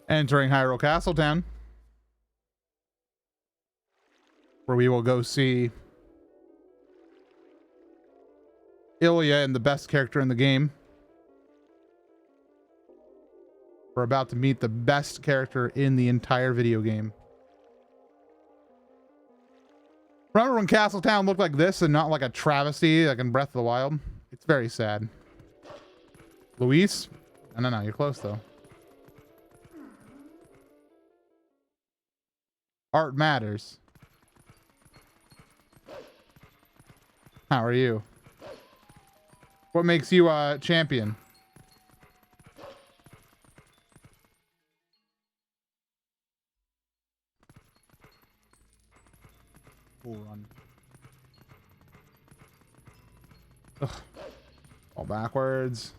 Entering Hyrule Castle Town, where we will go see Ilya and the best character in the game. We're about to meet the best character in the entire video game. Remember when Castle Town looked like this and not like a travesty like in Breath of the Wild? It's very sad. Luis? No, you're close though. Art matters. How are you? What makes you a champion? Cool run. Ugh. All backwards.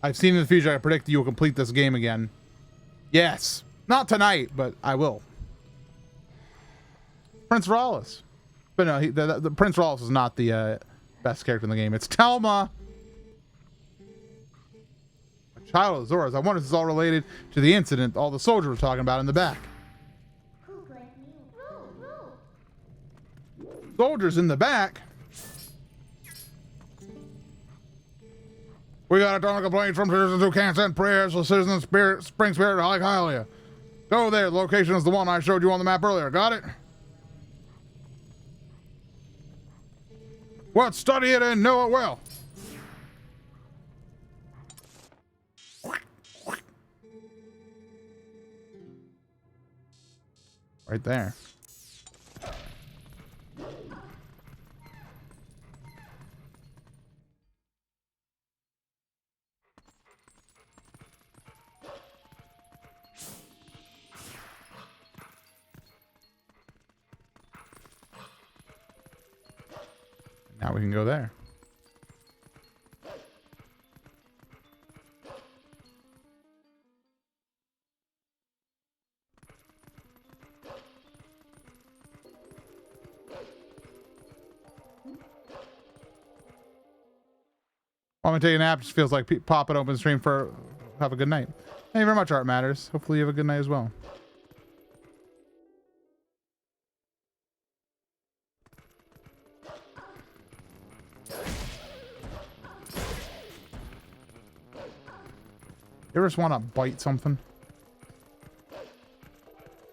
I've seen in the future, I predict you will complete this game again. Yes. Not tonight, but I will. Prince Rallis. But no, the Prince Rallis is not the best character in the game. It's Telma. A child of Zora's. I wonder if this is all related to the incident all the soldiers were talking about in the back. Soldiers in the back? We got a ton of complaints from citizens who can't send prayers to citizen spirit, spring spirit like Hylia. Go there. The location is the one I showed you on the map earlier. Got it? Well, study it and know it well. Right there. Now we can go there. I'm gonna take a nap. Just feels like pop it open stream for. Have a good night. Thank you very much, Art Matters. Hopefully you have a good night as well. You ever just want to bite something?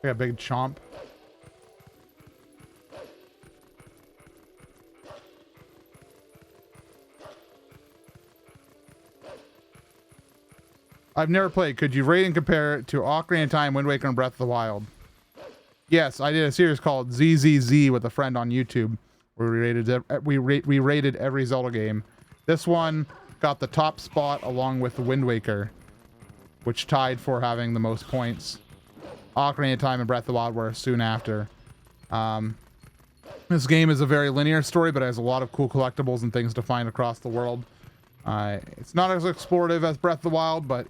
Like a big chomp. I've never played. Could you rate and compare it to Ocarina of Time, Wind Waker, and Breath of the Wild? Yes, I did a series called ZZZ with a friend on YouTube where we rated every Zelda game. This one got the top spot along with Wind Waker, which tied for having the most points. Ocarina of Time and Breath of the Wild were soon after. This game is a very linear story, but it has a lot of cool collectibles and things to find across the world. It's not as explorative as Breath of the Wild, but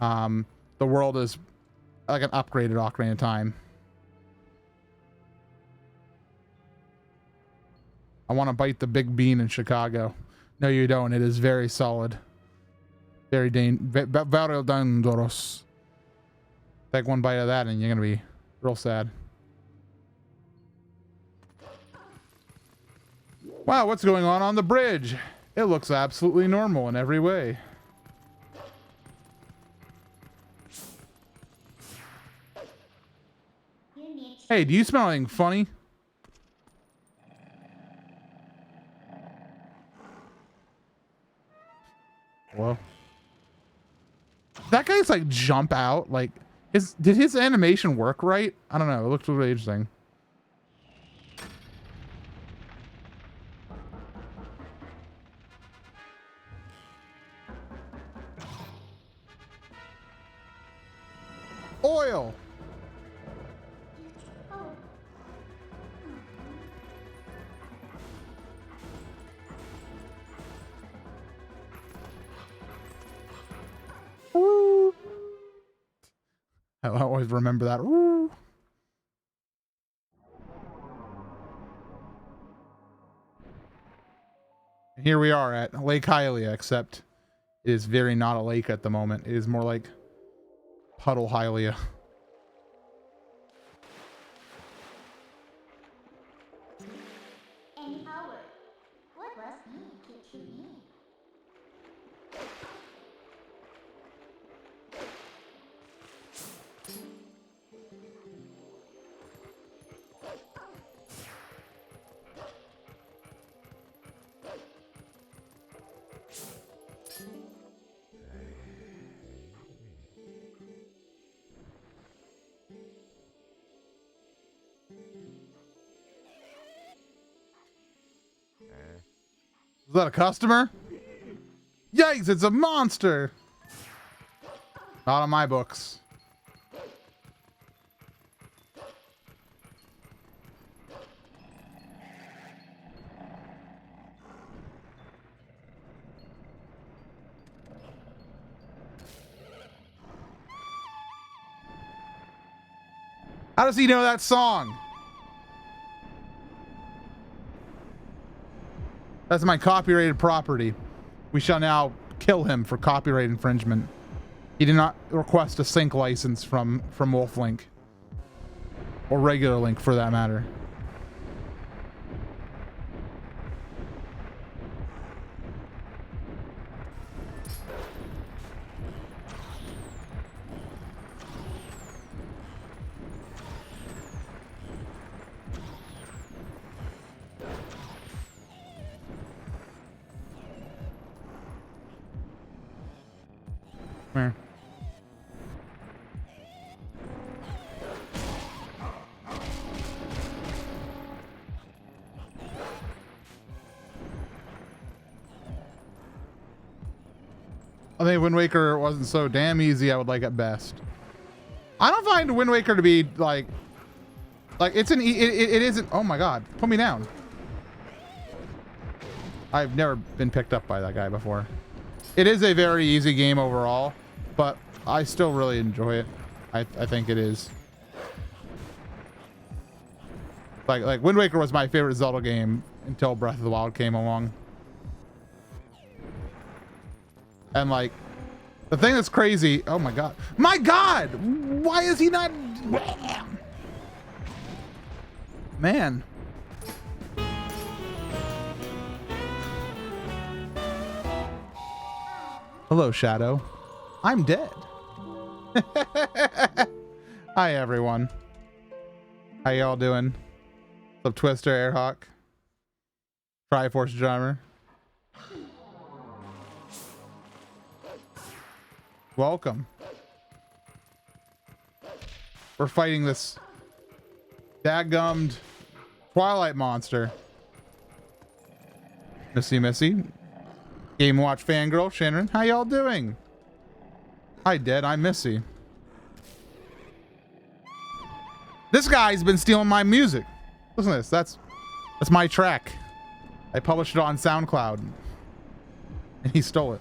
the world is like an upgraded Ocarina of Time. I want to bite the big bean in Chicago. No, you don't. It is very solid. Very dangerous. Take one bite of that and you're going to be real sad. Wow, what's going on the bridge? It looks absolutely normal in every way. Hey, do you smell anything funny? Whoa. That guy's like jump out. Like, did his animation work right? I don't know. It looks really interesting. Oil. Ooh. I always remember that. Ooh. And here we are at Lake Hylia, except it is very not a lake at the moment. It is more like Puddle Hylia. Is that a customer? Yikes, it's a monster! Not on my books. How does he know that song? That's my copyrighted property. We shall now kill him for copyright infringement. He did not request a sync license from Wolf Link. Or regular Link for that matter. Where? I think Wind Waker wasn't so damn easy. I would like it best. I don't find Wind Waker to be like it's an it isn't. Oh my god, put me down. I've never been picked up by that guy before. It is a very easy game overall, but I still really enjoy it. I think it is. Like Wind Waker was my favorite Zelda game until Breath of the Wild came along. And like, the thing that's crazy, oh my god. My god! Why is he not... Man. Hello, Shadow. I'm dead. Hi, everyone. How y'all doing? What's up, Twister, Airhawk? Triforce Drummer. Welcome. We're fighting this dadgummed Twilight monster. Missy. Game Watch fangirl, Shannon. How y'all doing? Hi, Dead. I'm Missy. This guy's been stealing my music. Listen to this. That's my track. I published it on SoundCloud. And he stole it.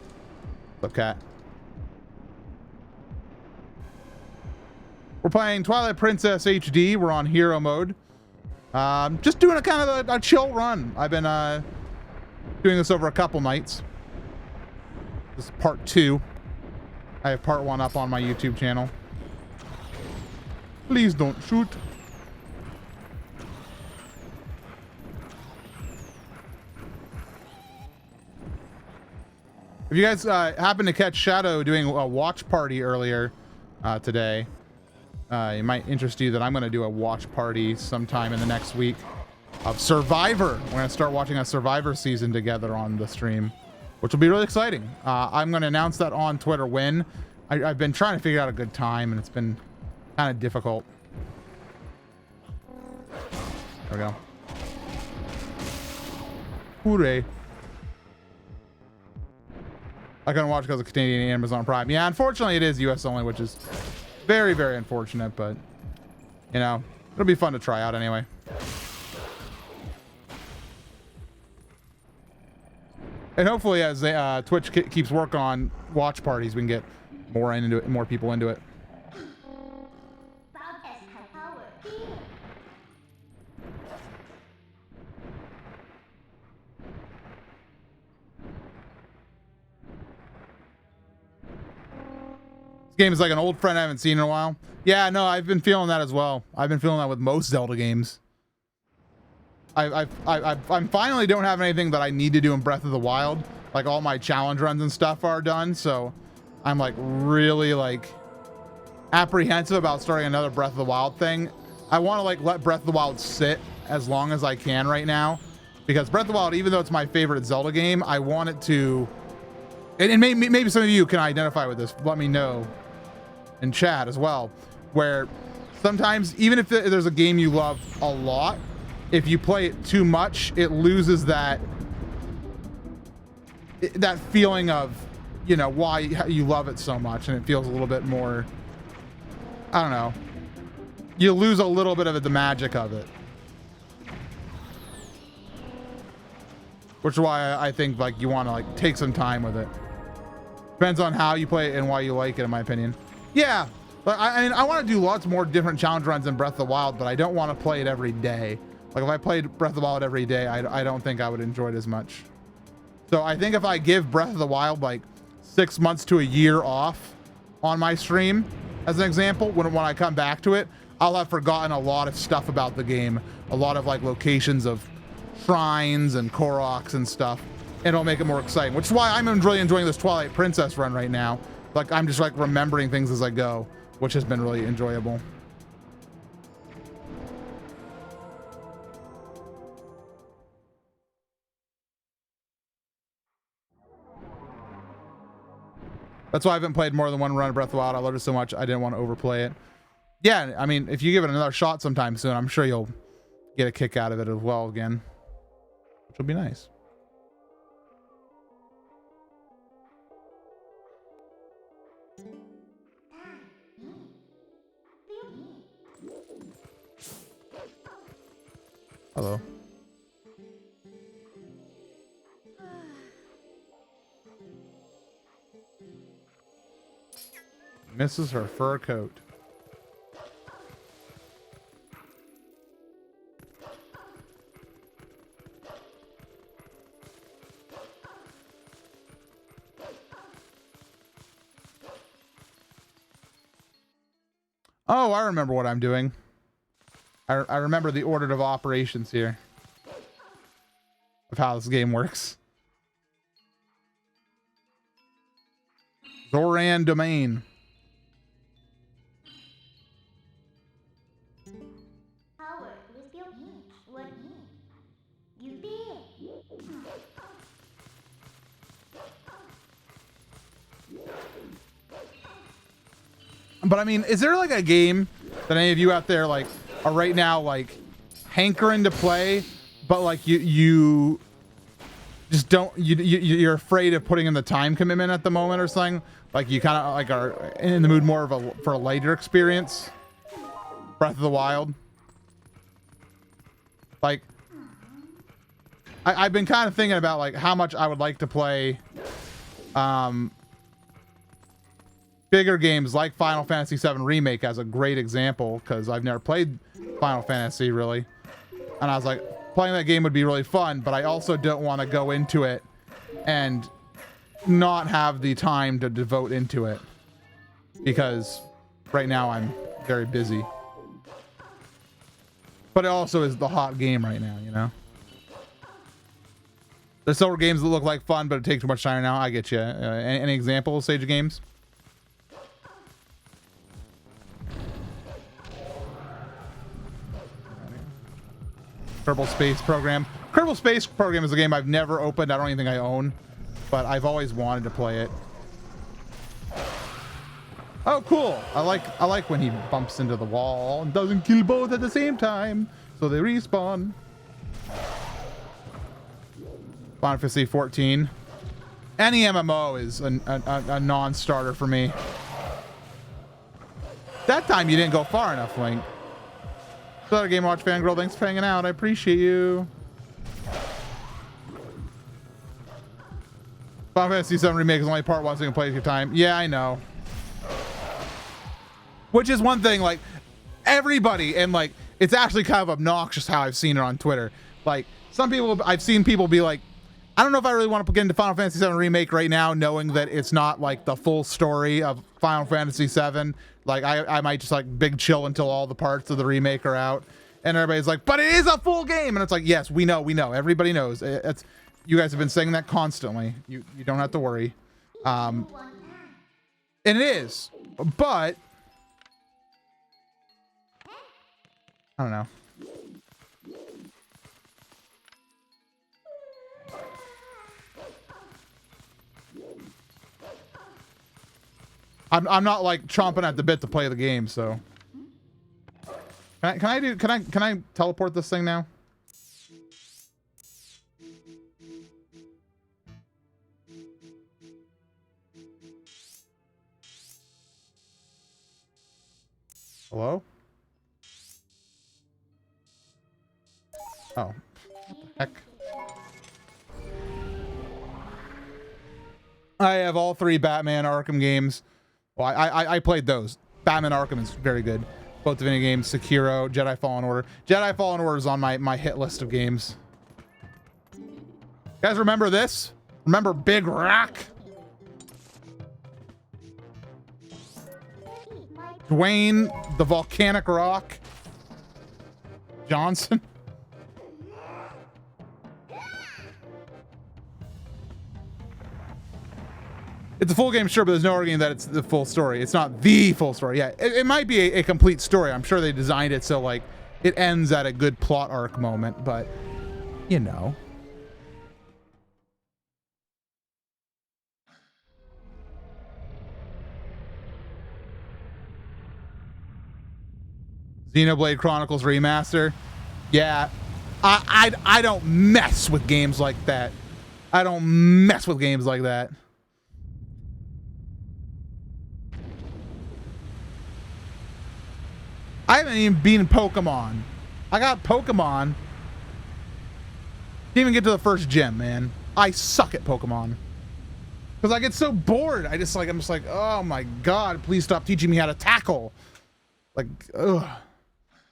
What's up, cat? We're playing Twilight Princess HD. We're on hero mode. Just doing a kind of a chill run. I've been doing this over a couple nights. This is part 2. I have part 1 up on my YouTube channel. Please don't shoot. If you guys happen to catch Shadow doing a watch party earlier today, it might interest you that I'm going to do a watch party sometime in the next week of Survivor. We're going to start watching a Survivor season together on the stream, which will be really exciting. I'm going to announce that on Twitter when. I've been trying to figure out a good time, and it's been kind of difficult. There we go. Hooray. I couldn't watch because of Canadian Amazon Prime. Yeah, unfortunately it is US only, which is very, very unfortunate, but you know, it'll be fun to try out anyway. And hopefully as Twitch keeps working on watch parties, we can get more into it, more people into it. Game is like an old friend I haven't seen in a while. Yeah, no, I've been feeling that as well. I've been feeling that with most Zelda games. I'm finally don't have anything that I need to do in Breath of the Wild. Like all my challenge runs and stuff are done, so I'm like really like apprehensive about starting another Breath of the Wild thing. I want to like let Breath of the Wild sit as long as I can right now, because Breath of the Wild, even though it's my favorite Zelda game, I want it to. And maybe some of you can identify with this. Let me know in chat as well, where sometimes even if there's a game you love a lot, if you play it too much, it loses that feeling of, you know, why you love it so much, and it feels a little bit more, I don't know, you lose a little bit of the magic of it, which is why I think like you want to like take some time with it. Depends on how you play it and why you like it, in my opinion. Yeah, but I mean, I want to do lots more different challenge runs in Breath of the Wild, but I don't want to play it every day. Like if I played Breath of the Wild every day, I don't think I would enjoy it as much. So I think if I give Breath of the Wild like 6 months to a year off on my stream, as an example, when I come back to it, I'll have forgotten a lot of stuff about the game, a lot of like locations of shrines and Koroks and stuff, and it'll make it more exciting, which is why I'm really enjoying this Twilight Princess run right now. Like I'm just like remembering things as I go, which has been really enjoyable. That's why I haven't played more than one run of Breath of the Wild. I loved it so much I didn't want to overplay it. Yeah, I mean, if you give it another shot sometime soon, I'm sure you'll get a kick out of it as well again, which will be nice. Hello. Misses her fur coat. Oh, I remember what I'm doing. I remember the order of operations here of how this game works. Zoran Domain. Howard, with your hint, what hint? You did. But I mean, is there like a game that any of you out there like are right now like hankering to play, but like you just you're afraid of putting in the time commitment at the moment or something? Like you kind of like are in the mood more of for a lighter experience. Breath of the Wild. Like I've been kind of thinking about like how much I would like to play bigger games like Final Fantasy VII Remake as a great example, because I've never played Final Fantasy really, and I was like, playing that game would be really fun, but I also don't want to go into it and not have the time to devote into it, because right now I'm very busy. But it also is the hot game right now, you know? There's several games that look like fun, but it takes too much time now. I get you. Any examples, Sage of games? Kerbal Space Program. Kerbal Space Program is a game I've never opened. I don't even think I own, but I've always wanted to play it. Oh, cool. I like when he bumps into the wall and doesn't kill both at the same time, so they respawn. Final Fantasy 14. Any MMO is a non-starter for me. That time you didn't go far enough, Link. Another Game Watch fangirl, thanks for hanging out. I appreciate you. Final Fantasy VII Remake is only part one, so you can play at your time. Yeah, I know. Which is one thing, like, everybody, and like, it's actually kind of obnoxious how I've seen it on Twitter. Like, some people, I've seen people be like, I don't know if I really want to get into Final Fantasy VII Remake right now, knowing that it's not like the full story of Final Fantasy VII. Like, I might just like big chill until all the parts of the remake are out. And everybody's like, but it is a full game. And it's like, yes, we know. Everybody knows. It's, you guys have been saying that constantly. You don't have to worry. And it is. But I don't know. I'm not like chomping at the bit to play the game, so. Can I teleport this thing now? Hello? Oh, what the heck? I have all three Batman Arkham games. Well, I played those. Batman Arkham is very good. Both Divinity games, Sekiro, Jedi Fallen Order. Jedi Fallen Order is on my hit list of games. You guys remember this? Remember Big Rock? Dwayne, the Volcanic Rock Johnson? It's a full game, sure, but there's no arguing that it's the full story. It's not the full story. Yeah, it might be a complete story. I'm sure they designed it so, like, it ends at a good plot arc moment, but, you know. Xenoblade Chronicles Remaster. Yeah, I don't mess with games like that. I don't mess with games like that. I haven't even been in Pokemon. I got Pokemon. Didn't even get to the first gym, man. I suck at Pokemon. Because I get so bored. I'm just like, oh my god, please stop teaching me how to tackle. Like, ugh.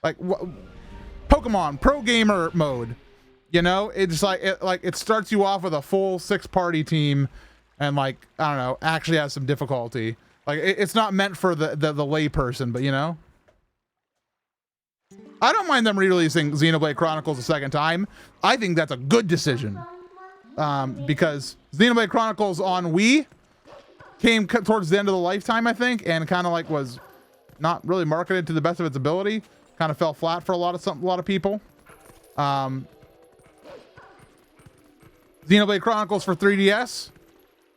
Like, Pokemon Pro Gamer mode. You know? It's like, it starts you off with a full 6-party team and, like, I don't know, actually has some difficulty. Like, it's not meant for the lay person, but you know? I don't mind them re-releasing Xenoblade Chronicles a second time. I think that's a good decision. Because Xenoblade Chronicles on Wii came towards the end of the lifetime, I think, and kind of like was not really marketed to the best of its ability. Kind of fell flat for a lot of people. Xenoblade Chronicles for 3DS.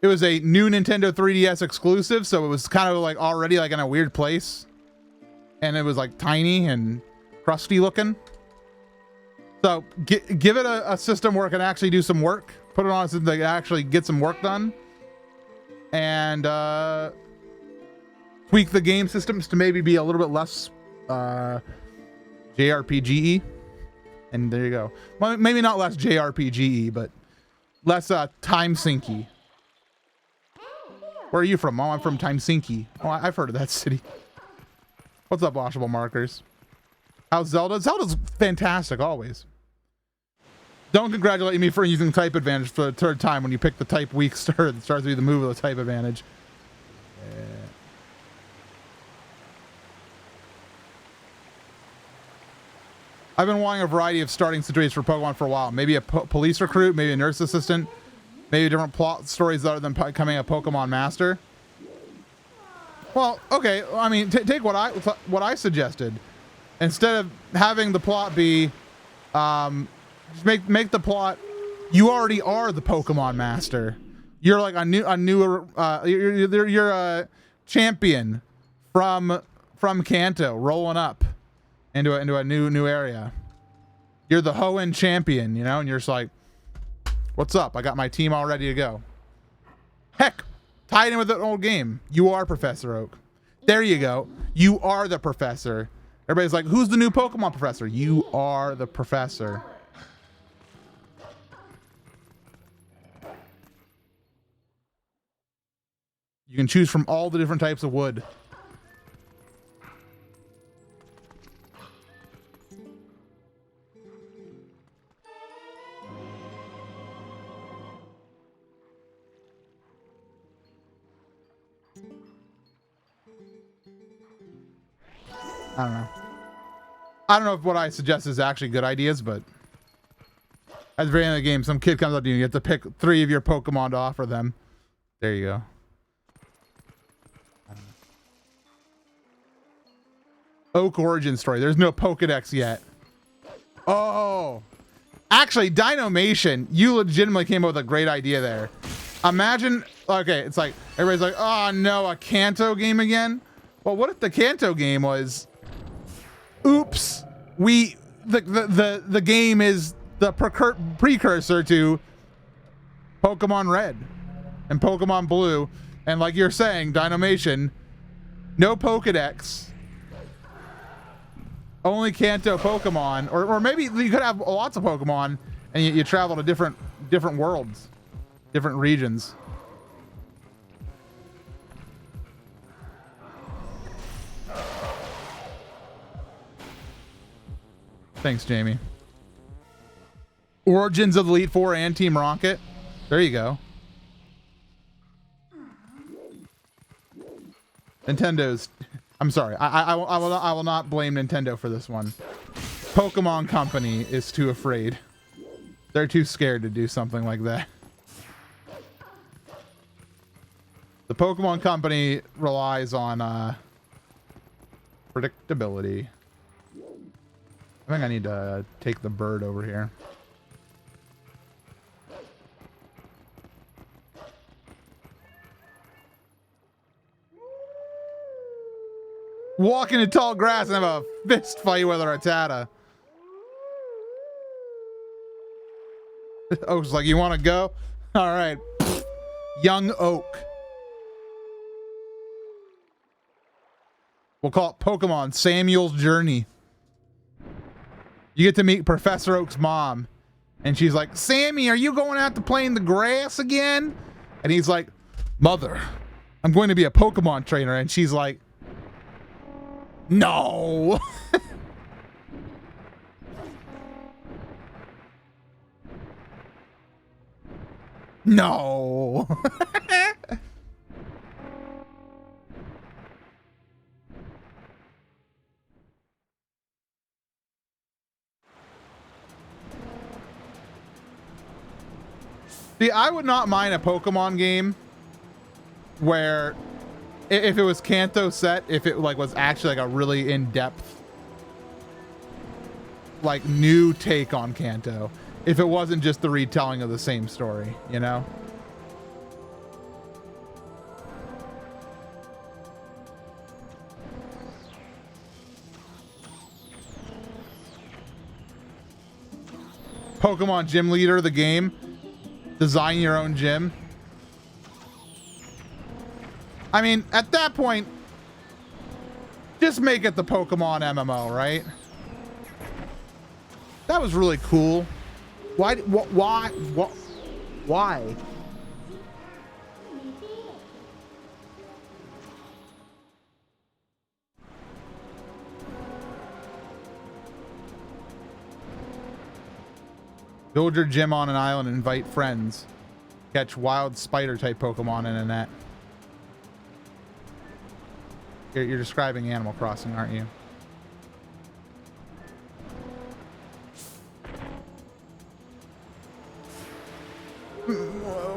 It was a new Nintendo 3DS exclusive, so it was kind of like already like in a weird place. And it was like tiny and crusty looking. So give it a system where it can actually do some work. Put it on a system that can actually get some work done. And tweak the game systems to maybe be a little bit less JRPG-y. And there you go. Well, maybe not less JRPG-y, but less time sinky. Where are you from? Oh, I'm from Time Sinky. Oh, I've heard of that city. What's up, washable markers? How's Zelda? Zelda's fantastic, always. Don't congratulate me for using type advantage for the third time when you pick the type weak star that starts to be the move with the type advantage. Yeah. I've been wanting a variety of starting situations for Pokemon for a while. Maybe a police recruit, maybe a nurse assistant, maybe different plot stories other than becoming a Pokemon master. Well, okay. I mean, take what I suggested. Instead of having the plot be, just make the plot. You already are the Pokemon master. You're like you're a champion from Kanto, rolling up into a new area. You're the Hoenn champion, you know, and you're just like, what's up? I got my team all ready to go. Heck, tie it in with an old game. You are Professor Oak. There you go. You are the professor. Everybody's like, who's the new Pokemon professor? You are the professor. You can choose from all the different types of wood. I don't know. I don't know if what I suggest is actually good ideas, but at the very end of the game, some kid comes up to you and you have to pick 3 of your Pokemon to offer them. There you go. Oak origin story. There's no Pokedex yet. Oh. Actually, Dinomation, you legitimately came up with a great idea there. Imagine, okay, it's like, everybody's like, oh no, a Kanto game again? Well, what if the Kanto game was, oops, the game is the precursor to Pokemon Red and Pokemon Blue, and like you're saying, Dinomation, no Pokedex, only Kanto Pokemon, or maybe you could have lots of Pokemon and you travel to different worlds, different regions. Thanks, Jamie. Origins of the Elite Four and Team Rocket. There you go. Nintendo's. I'm sorry. I will not blame Nintendo for this one. Pokemon Company is too afraid. They're too scared to do something like that. The Pokemon Company relies on predictability. I think I need to take the bird over here. Walk into tall grass and have a fist fight with a Rattata. Oak's like, you want to go? All right. Young Oak. We'll call it Pokemon Samuel's Journey. You get to meet Professor Oak's mom. And she's like, Sammy, are you going out to play in the grass again? And he's like, Mother, I'm going to be a Pokemon trainer. And she's like, no. No. See, I would not mind a Pokemon game where if it was Kanto set, if it like was actually like a really in-depth, like new take on Kanto. If it wasn't just the retelling of the same story, you know? Pokemon Gym Leader, the game. Design your own gym. I mean, at that point, just make it the Pokemon MMO, right? That was really cool. Why? Why? Build your gym on an island and invite friends. Catch wild spider type Pokemon in a net. You're describing Animal Crossing, aren't you?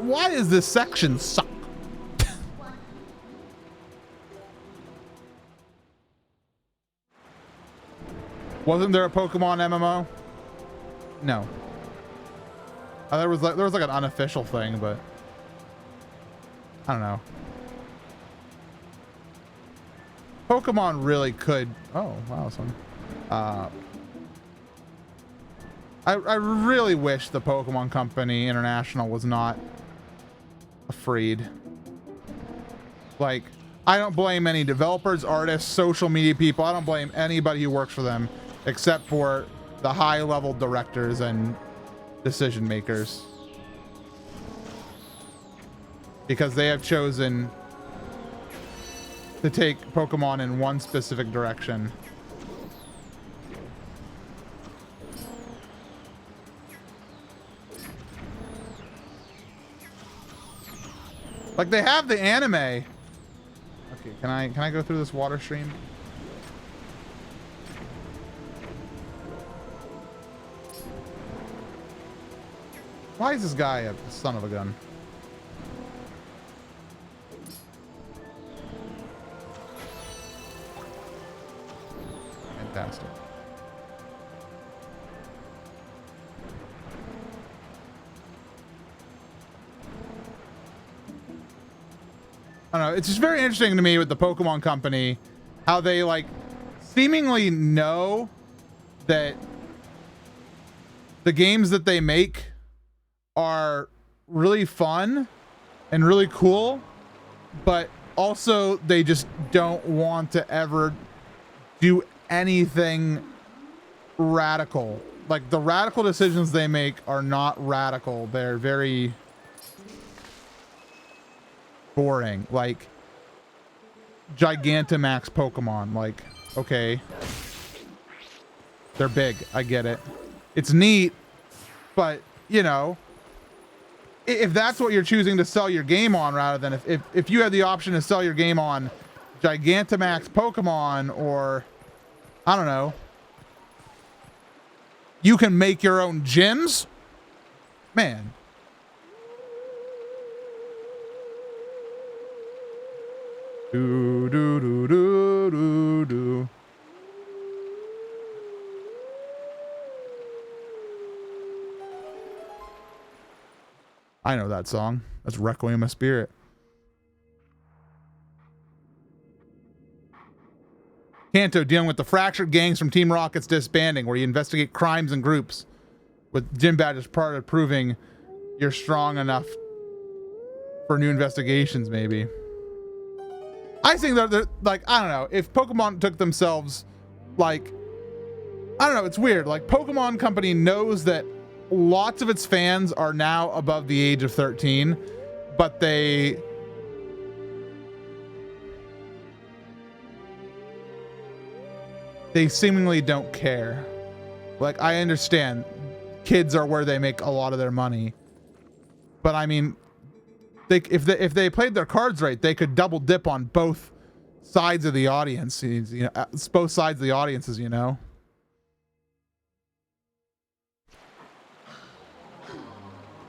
Why is this section suck? Wasn't there a Pokemon MMO? No. There was like an unofficial thing, but I don't know. Pokemon really could. Oh wow, son. I really wish the Pokemon Company International was not afraid. Like, I don't blame any developers, artists, social media people. I don't blame anybody who works for them, except for the high-level directors and decision makers, because they have chosen to take Pokemon in one specific direction. Like, they have the anime. Okay, can I go through this water stream? Why is this guy a son of a gun? Fantastic. I don't know. It's just very interesting to me with the Pokemon Company, how they like seemingly know that the games that they make are really fun and really cool, but also they just don't want to ever do anything radical. Like, the radical decisions they make are not radical. They're very boring. Like Gigantamax Pokemon. Like, okay, they're big, I get it, it's neat, but you know, if that's what you're choosing to sell your game on, rather than if you had the option to sell your game on Gigantamax Pokemon, or I don't know, you can make your own gyms, man. Do do do do do do. I know that song. That's Requiem of Spirit. Kanto dealing with the fractured gangs from Team Rocket's disbanding, where you investigate crimes and groups with gym badges part of proving you're strong enough for new investigations, maybe. I think they're like, I don't know, if Pokemon took themselves, like, I don't know, it's weird. Like, Pokemon Company knows that lots of its fans are now above the age of 13, but they seemingly don't care. Like, I understand kids are where they make a lot of their money, but I mean, if they played their cards right, they could double dip on both sides of the audience. You know, both sides of the audiences. You know. .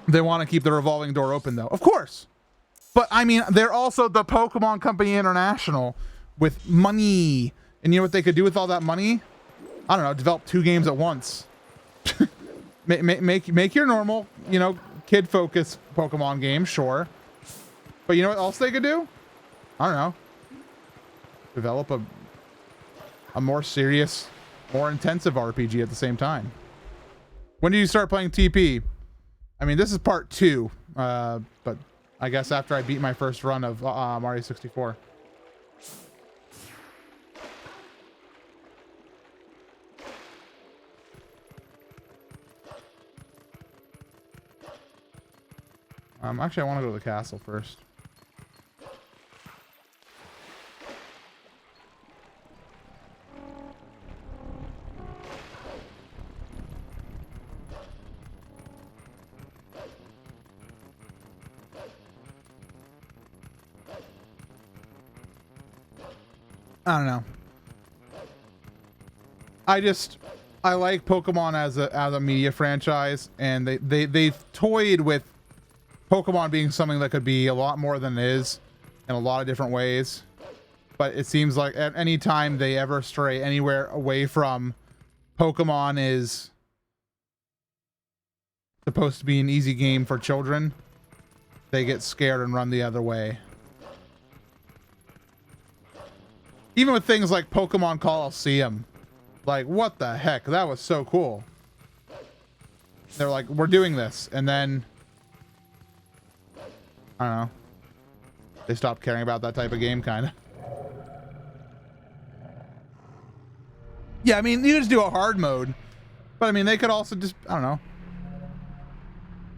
They want to keep the revolving door open, though. Of course. But, I mean, they're also the Pokemon Company International with money. And you know what they could do with all that money? I don't know, develop 2 games at once. make your normal, you know, kid-focused Pokemon game, sure. But you know what else they could do? I don't know. Develop a more serious, more intensive RPG at the same time. When did you start playing TP? I mean, this is part 2, but I guess after I beat my first run of Mario 64. Actually, I want to go to the castle first. I don't know. I like Pokemon as a media franchise, and they've toyed with Pokemon being something that could be a lot more than it is in a lot of different ways. But it seems like at any time they ever stray anywhere away from Pokemon is supposed to be an easy game for children, they get scared and run the other way. Even with things like Pokemon Coliseum. Like, what the heck? That was so cool. They're like, we're doing this. And then, I don't know. They stopped caring about that type of game, kind of. Yeah, I mean, you just do a hard mode. But, I mean, they could also just, I don't know.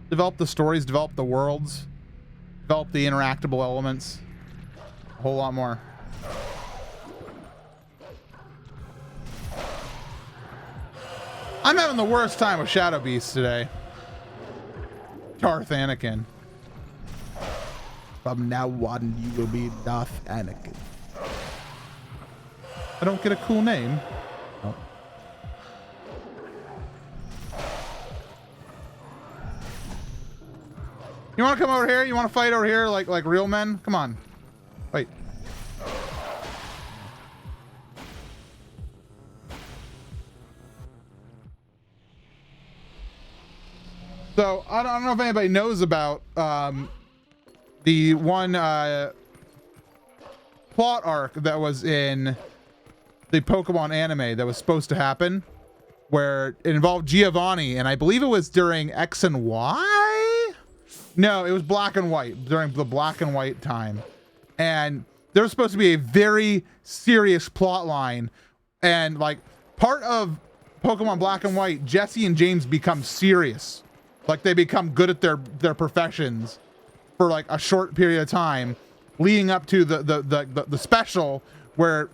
Develop the stories, develop the worlds. Develop the interactable elements. A whole lot more. I'm having the worst time with Shadow Beast today. Darth Anakin. From now on, you will be Darth Anakin. I don't get a cool name. Oh. You want to come over here? You want to fight over here like real men? Come on. Wait. So, I don't know if anybody knows about the one plot arc that was in the Pokemon anime that was supposed to happen, where it involved Giovanni, and I believe it was during X and Y? No, it was Black and White, during the Black and White time. And there was supposed to be a very serious plot line, and like part of Pokemon Black and White, Jesse and James become serious. Like they become good at their professions for like a short period of time, leading up to the special where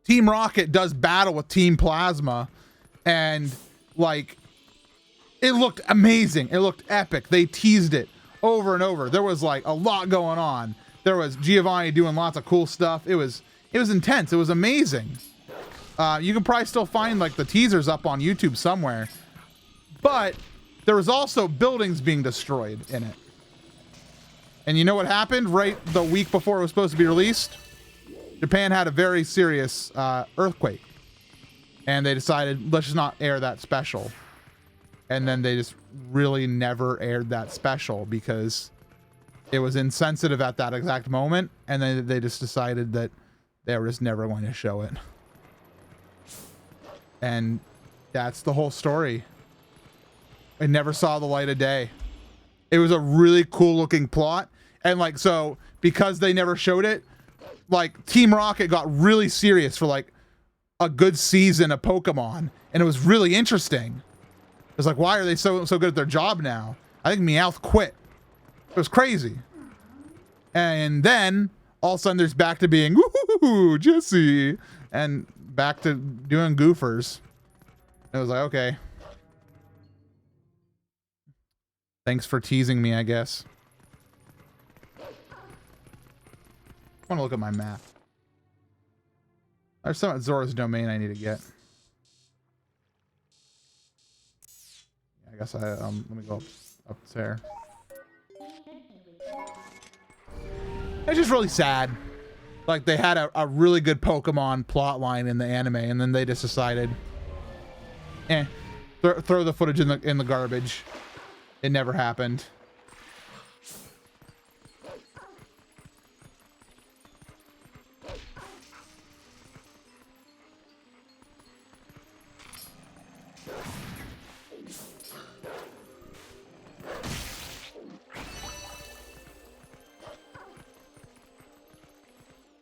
Team Rocket does battle with Team Plasma, and like it looked amazing. It looked epic. They teased it over and over. There was like a lot going on. There was Giovanni doing lots of cool stuff. It was intense. It was amazing. You can probably still find like the teasers up on YouTube somewhere, but there was also buildings being destroyed in it. And you know what happened right the week before it was supposed to be released? Japan had a very serious earthquake. And they decided, let's just not air that special. And then they just really never aired that special because it was insensitive at that exact moment. And then they just decided that they were just never going to show it. And that's the whole story. It never saw the light of day. It was a really cool looking plot. And like, so because they never showed it, like Team Rocket got really serious for like a good season of Pokemon. And it was really interesting. It was like, why are they so good at their job now? I think Meowth quit. It was crazy. And then all of a sudden there's back to being, woohoo, Jesse. And back to doing goofers. It was like, okay. Thanks for teasing me, I guess. I want to look at my map. There's some at Zora's Domain I need to get. Yeah, I guess I let me go up there. It's just really sad. Like they had a really good Pokemon plot line in the anime, and then they just decided, throw the footage in the garbage. It never happened.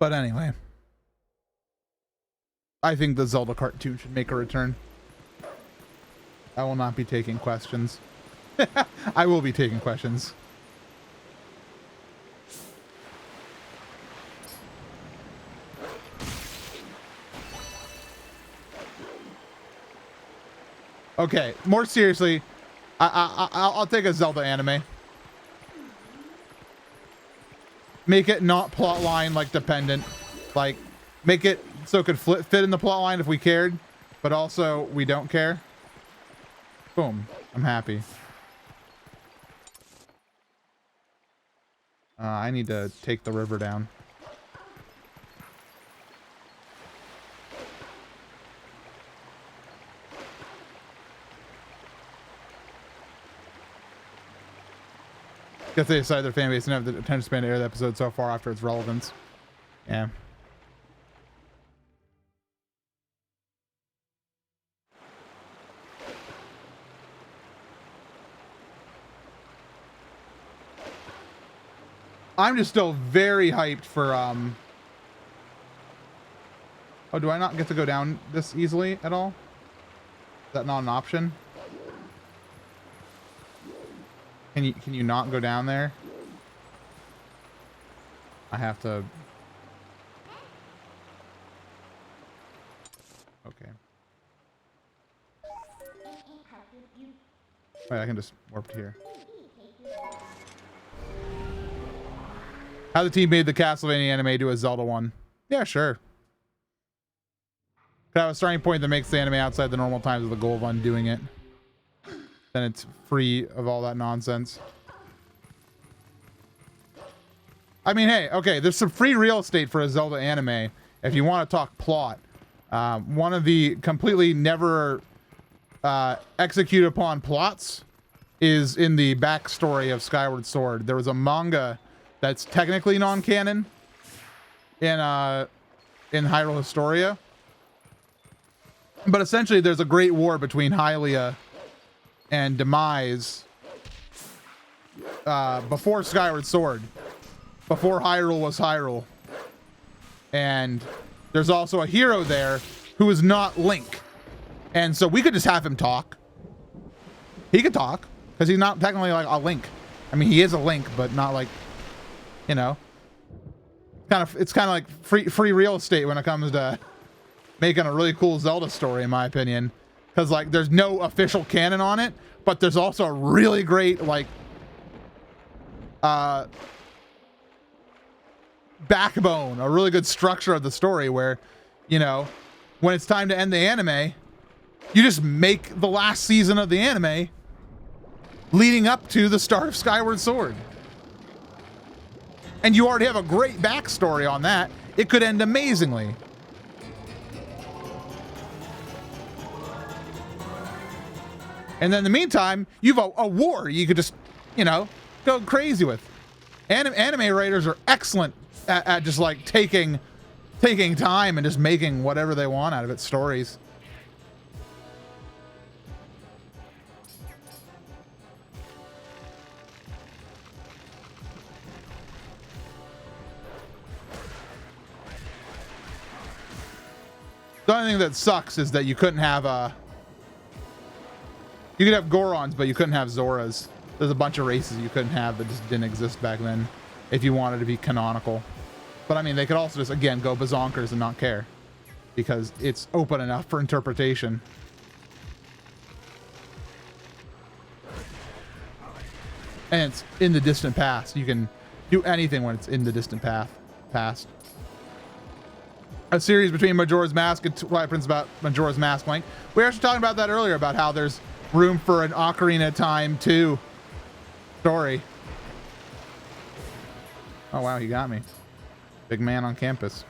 But anyway, I think the Zelda cartoon should make a return. I will not be taking questions. I will be taking questions. Okay, more seriously, I'll take a Zelda anime. Make it not plotline like dependent. Like, make it so it could fit in the plotline if we cared, but also we don't care. Boom. I'm happy. I need to take the river down. Guess they decided their fan base didn't have the attention span to air the episode so far after its relevance. Yeah. I'm just still very hyped for oh, do I not get to go down this easily at all? Is that not an option? Can you not go down there? I have to. Okay. Wait, I can just warp to here. How the team made the Castlevania anime to a Zelda one. Yeah, sure. Could have a starting point that makes the anime outside the normal times with the goal of undoing it. Then it's free of all that nonsense. I mean, hey, okay, there's some free real estate for a Zelda anime if you want to talk plot. One of the completely never executed upon plots is in the backstory of Skyward Sword. There was a manga that's technically non-canon in Hyrule Historia. But essentially there's a great war between Hylia and Demise before Skyward Sword, before Hyrule was Hyrule. And there's also a hero there who is not Link. And so we could just have him talk. He could talk, because he's not technically like a Link. I mean, he is a Link, but not like, you know. It's kind of like free real estate when it comes to making a really cool Zelda story, in my opinion. Because, like, there's no official canon on it, but there's also a really great, like, backbone, a really good structure of the story where, you know, when it's time to end the anime, you just make the last season of the anime leading up to the start of Skyward Sword. And you already have a great backstory on that. It could end amazingly. And then in the meantime, you've a war you could just, you know, go crazy with. Anime writers are excellent at just like taking time and just making whatever they want out of its stories. The only thing that sucks is that you couldn't have you could have Gorons, but you couldn't have Zoras. There's a bunch of races you couldn't have that just didn't exist back then if you wanted to be canonical. But I mean, they could also just, again, go bazonkers and not care because it's open enough for interpretation. And it's in the distant past. You can do anything when it's in the distant past. A series between Majora's Mask and Twilight Princess about Majora's Mask link. We were actually talking about that earlier, about how there's room for an Ocarina of Time 2 story. Oh wow, he got me. Big man on campus.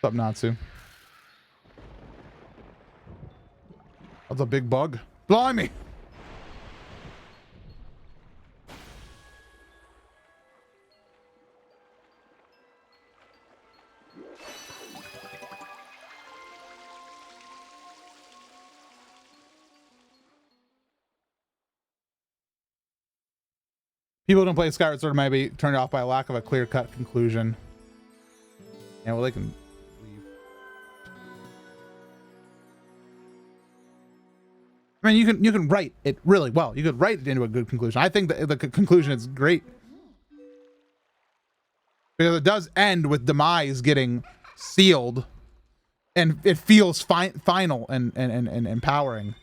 What's up, Natsu? That's a big bug. Blimey! People who don't play Skyward Sword might be turned off by a lack of a clear-cut conclusion. Yeah, well, they can leave. I mean, you can write it really well. You could write it into a good conclusion. I think the conclusion is great because it does end with demise getting sealed, and it feels final and empowering.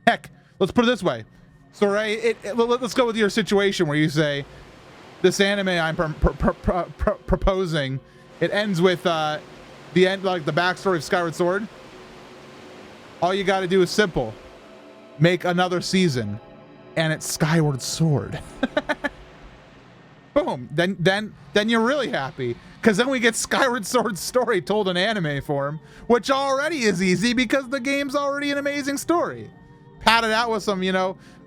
Heck, let's put it this way. So, Ray, let's go with your situation where you say, this anime I'm proposing, it ends with the end, like the backstory of Skyward Sword. All you got to do is simple. Make another season, and it's Skyward Sword. Boom. Then you're really happy. Because then we get Skyward Sword's story told in anime form, which already is easy because the game's already an amazing story. Pat it out with some,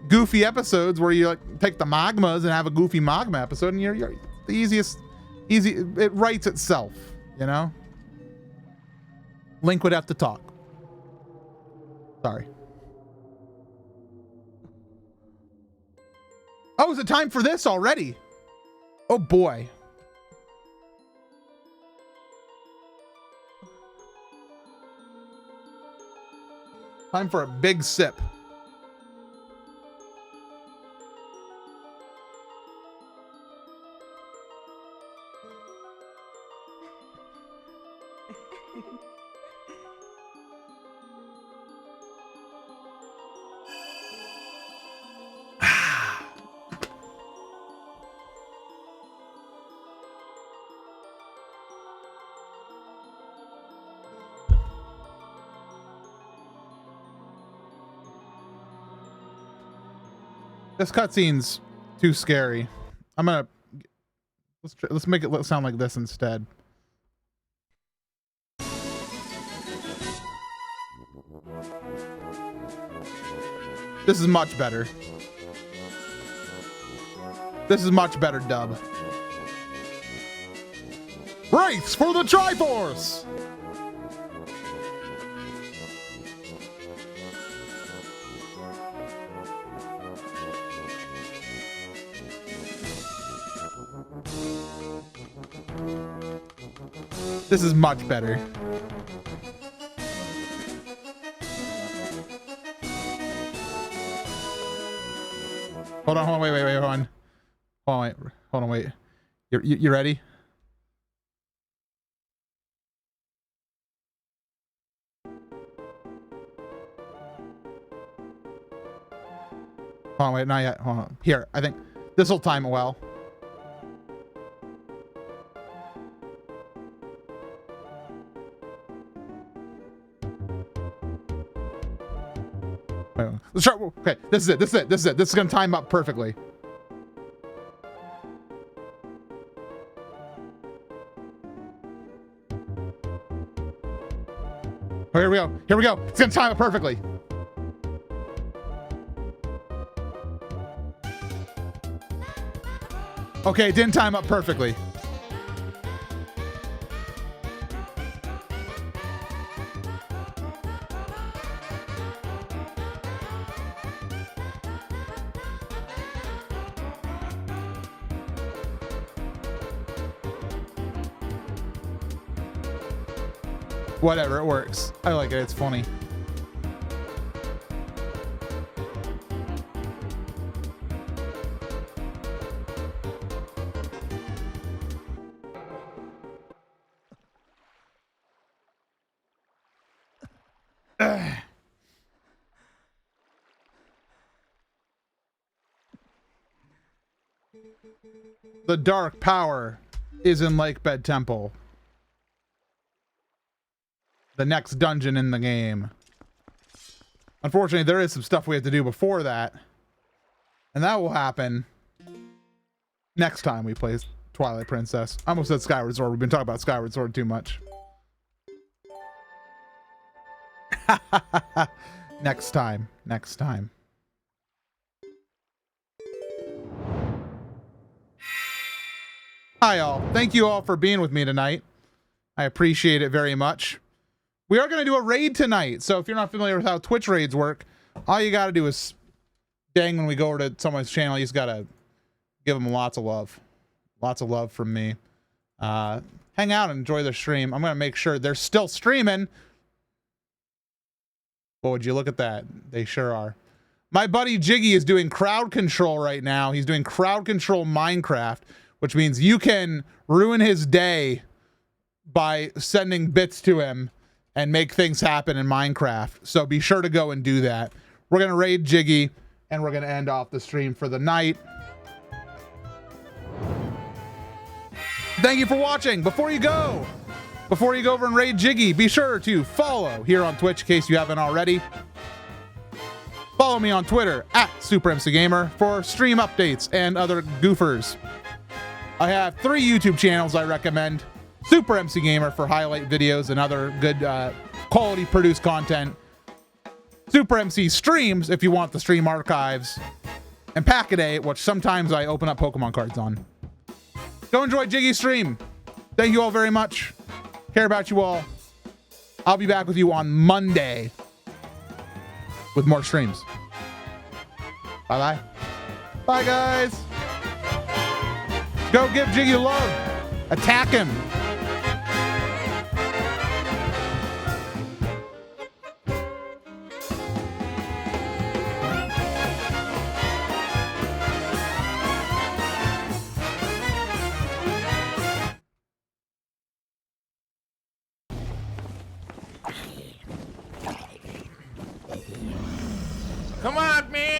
goofy episodes where you like take the magmas and have a goofy magma episode, and you're the easy. It writes itself, Link would have to talk. Sorry. Oh, is it time for this already? Oh boy. Time for a big sip. This cutscene's too scary. Let's make it sound like this instead. This is much better. This is much better dub. Race for the Triforce! This is much better. Hold on, wait, hold on. Hold on, wait. You ready? Hold on, wait, not yet. Hold on. Here, I think this will time it well. Let's start. Okay, this is it. This is gonna time up perfectly. Oh, here we go. It's gonna time it perfectly. Okay, it didn't time up perfectly. Whatever, it works. I like it, it's funny. The dark power is in Lakebed Temple. The next dungeon in the game. Unfortunately, there is some stuff we have to do before that. And that will happen next time we play Twilight Princess. I almost said Skyward Sword. We've been talking about Skyward Sword too much. Next time. Next time. Hi, all. Thank you all for being with me tonight. I appreciate it very much. We are going to do a raid tonight. So if you're not familiar with how Twitch raids work, all you got to do is, dang, when we go over to someone's channel, you just got to give them lots of love. Lots of love from me. Hang out and enjoy their stream. I'm going to make sure they're still streaming. Well, would you look at that? They sure are. My buddy Jiggy is doing crowd control right now. He's doing crowd control Minecraft, which means you can ruin his day by sending bits to him and make things happen in Minecraft. So be sure to go and do that. We're going to raid Jiggy, and we're going to end off the stream for the night. Thank you for watching. Before you go over and raid Jiggy, be sure to follow here on Twitch in case you haven't already. Follow me on Twitter at SuperMCGamer for stream updates and other goofers. I have 3 YouTube channels I recommend. Super MC Gamer for highlight videos and other good quality produced content. Super MC Streams if you want the stream archives. And Packaday, which sometimes I open up Pokemon cards on. Go enjoy Jiggy's stream. Thank you all very much. Care about you all. I'll be back with you on Monday with more streams. Bye-bye. Bye, guys. Go give Jiggy love. Attack him. Come on, man.